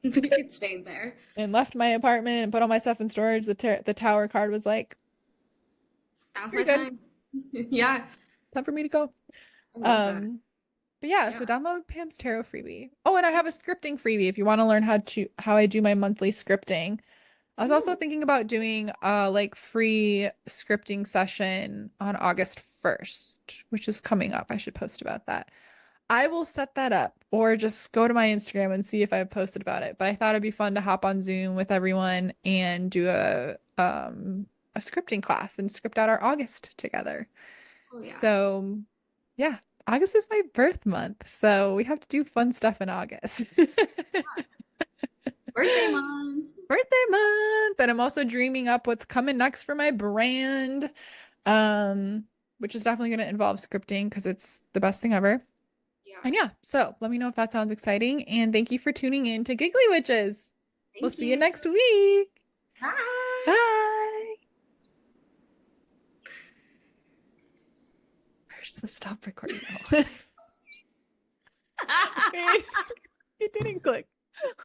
It stayed there. and left my apartment and put all my stuff in storage, the tower card was like, Now's you're my good. time. Yeah, Time for me to go. I love that. Um, but yeah, Yeah. so download Pam's tarot freebie. Oh, and I have a scripting freebie if you want to learn how I do my monthly scripting. I was also Ooh, thinking about doing a like free scripting session on August 1st, which is coming up. I should post about that. I will set that up or just go to my Instagram and see if I've posted about it. But I thought it'd be fun to hop on Zoom with everyone and do a scripting class and script out our August together. oh yeah. So yeah, August is my birth month, so we have to do fun stuff in August. Birthday month. Birthday month. And I'm also dreaming up what's coming next for my brand. Which is definitely going to involve scripting because it's the best thing ever. Yeah. And yeah, so let me know if that sounds exciting. And thank you for tuning in to Giggly Witches. We'll Thank see you you. next week. Bye. Bye. Where's the stop recording now? It didn't click.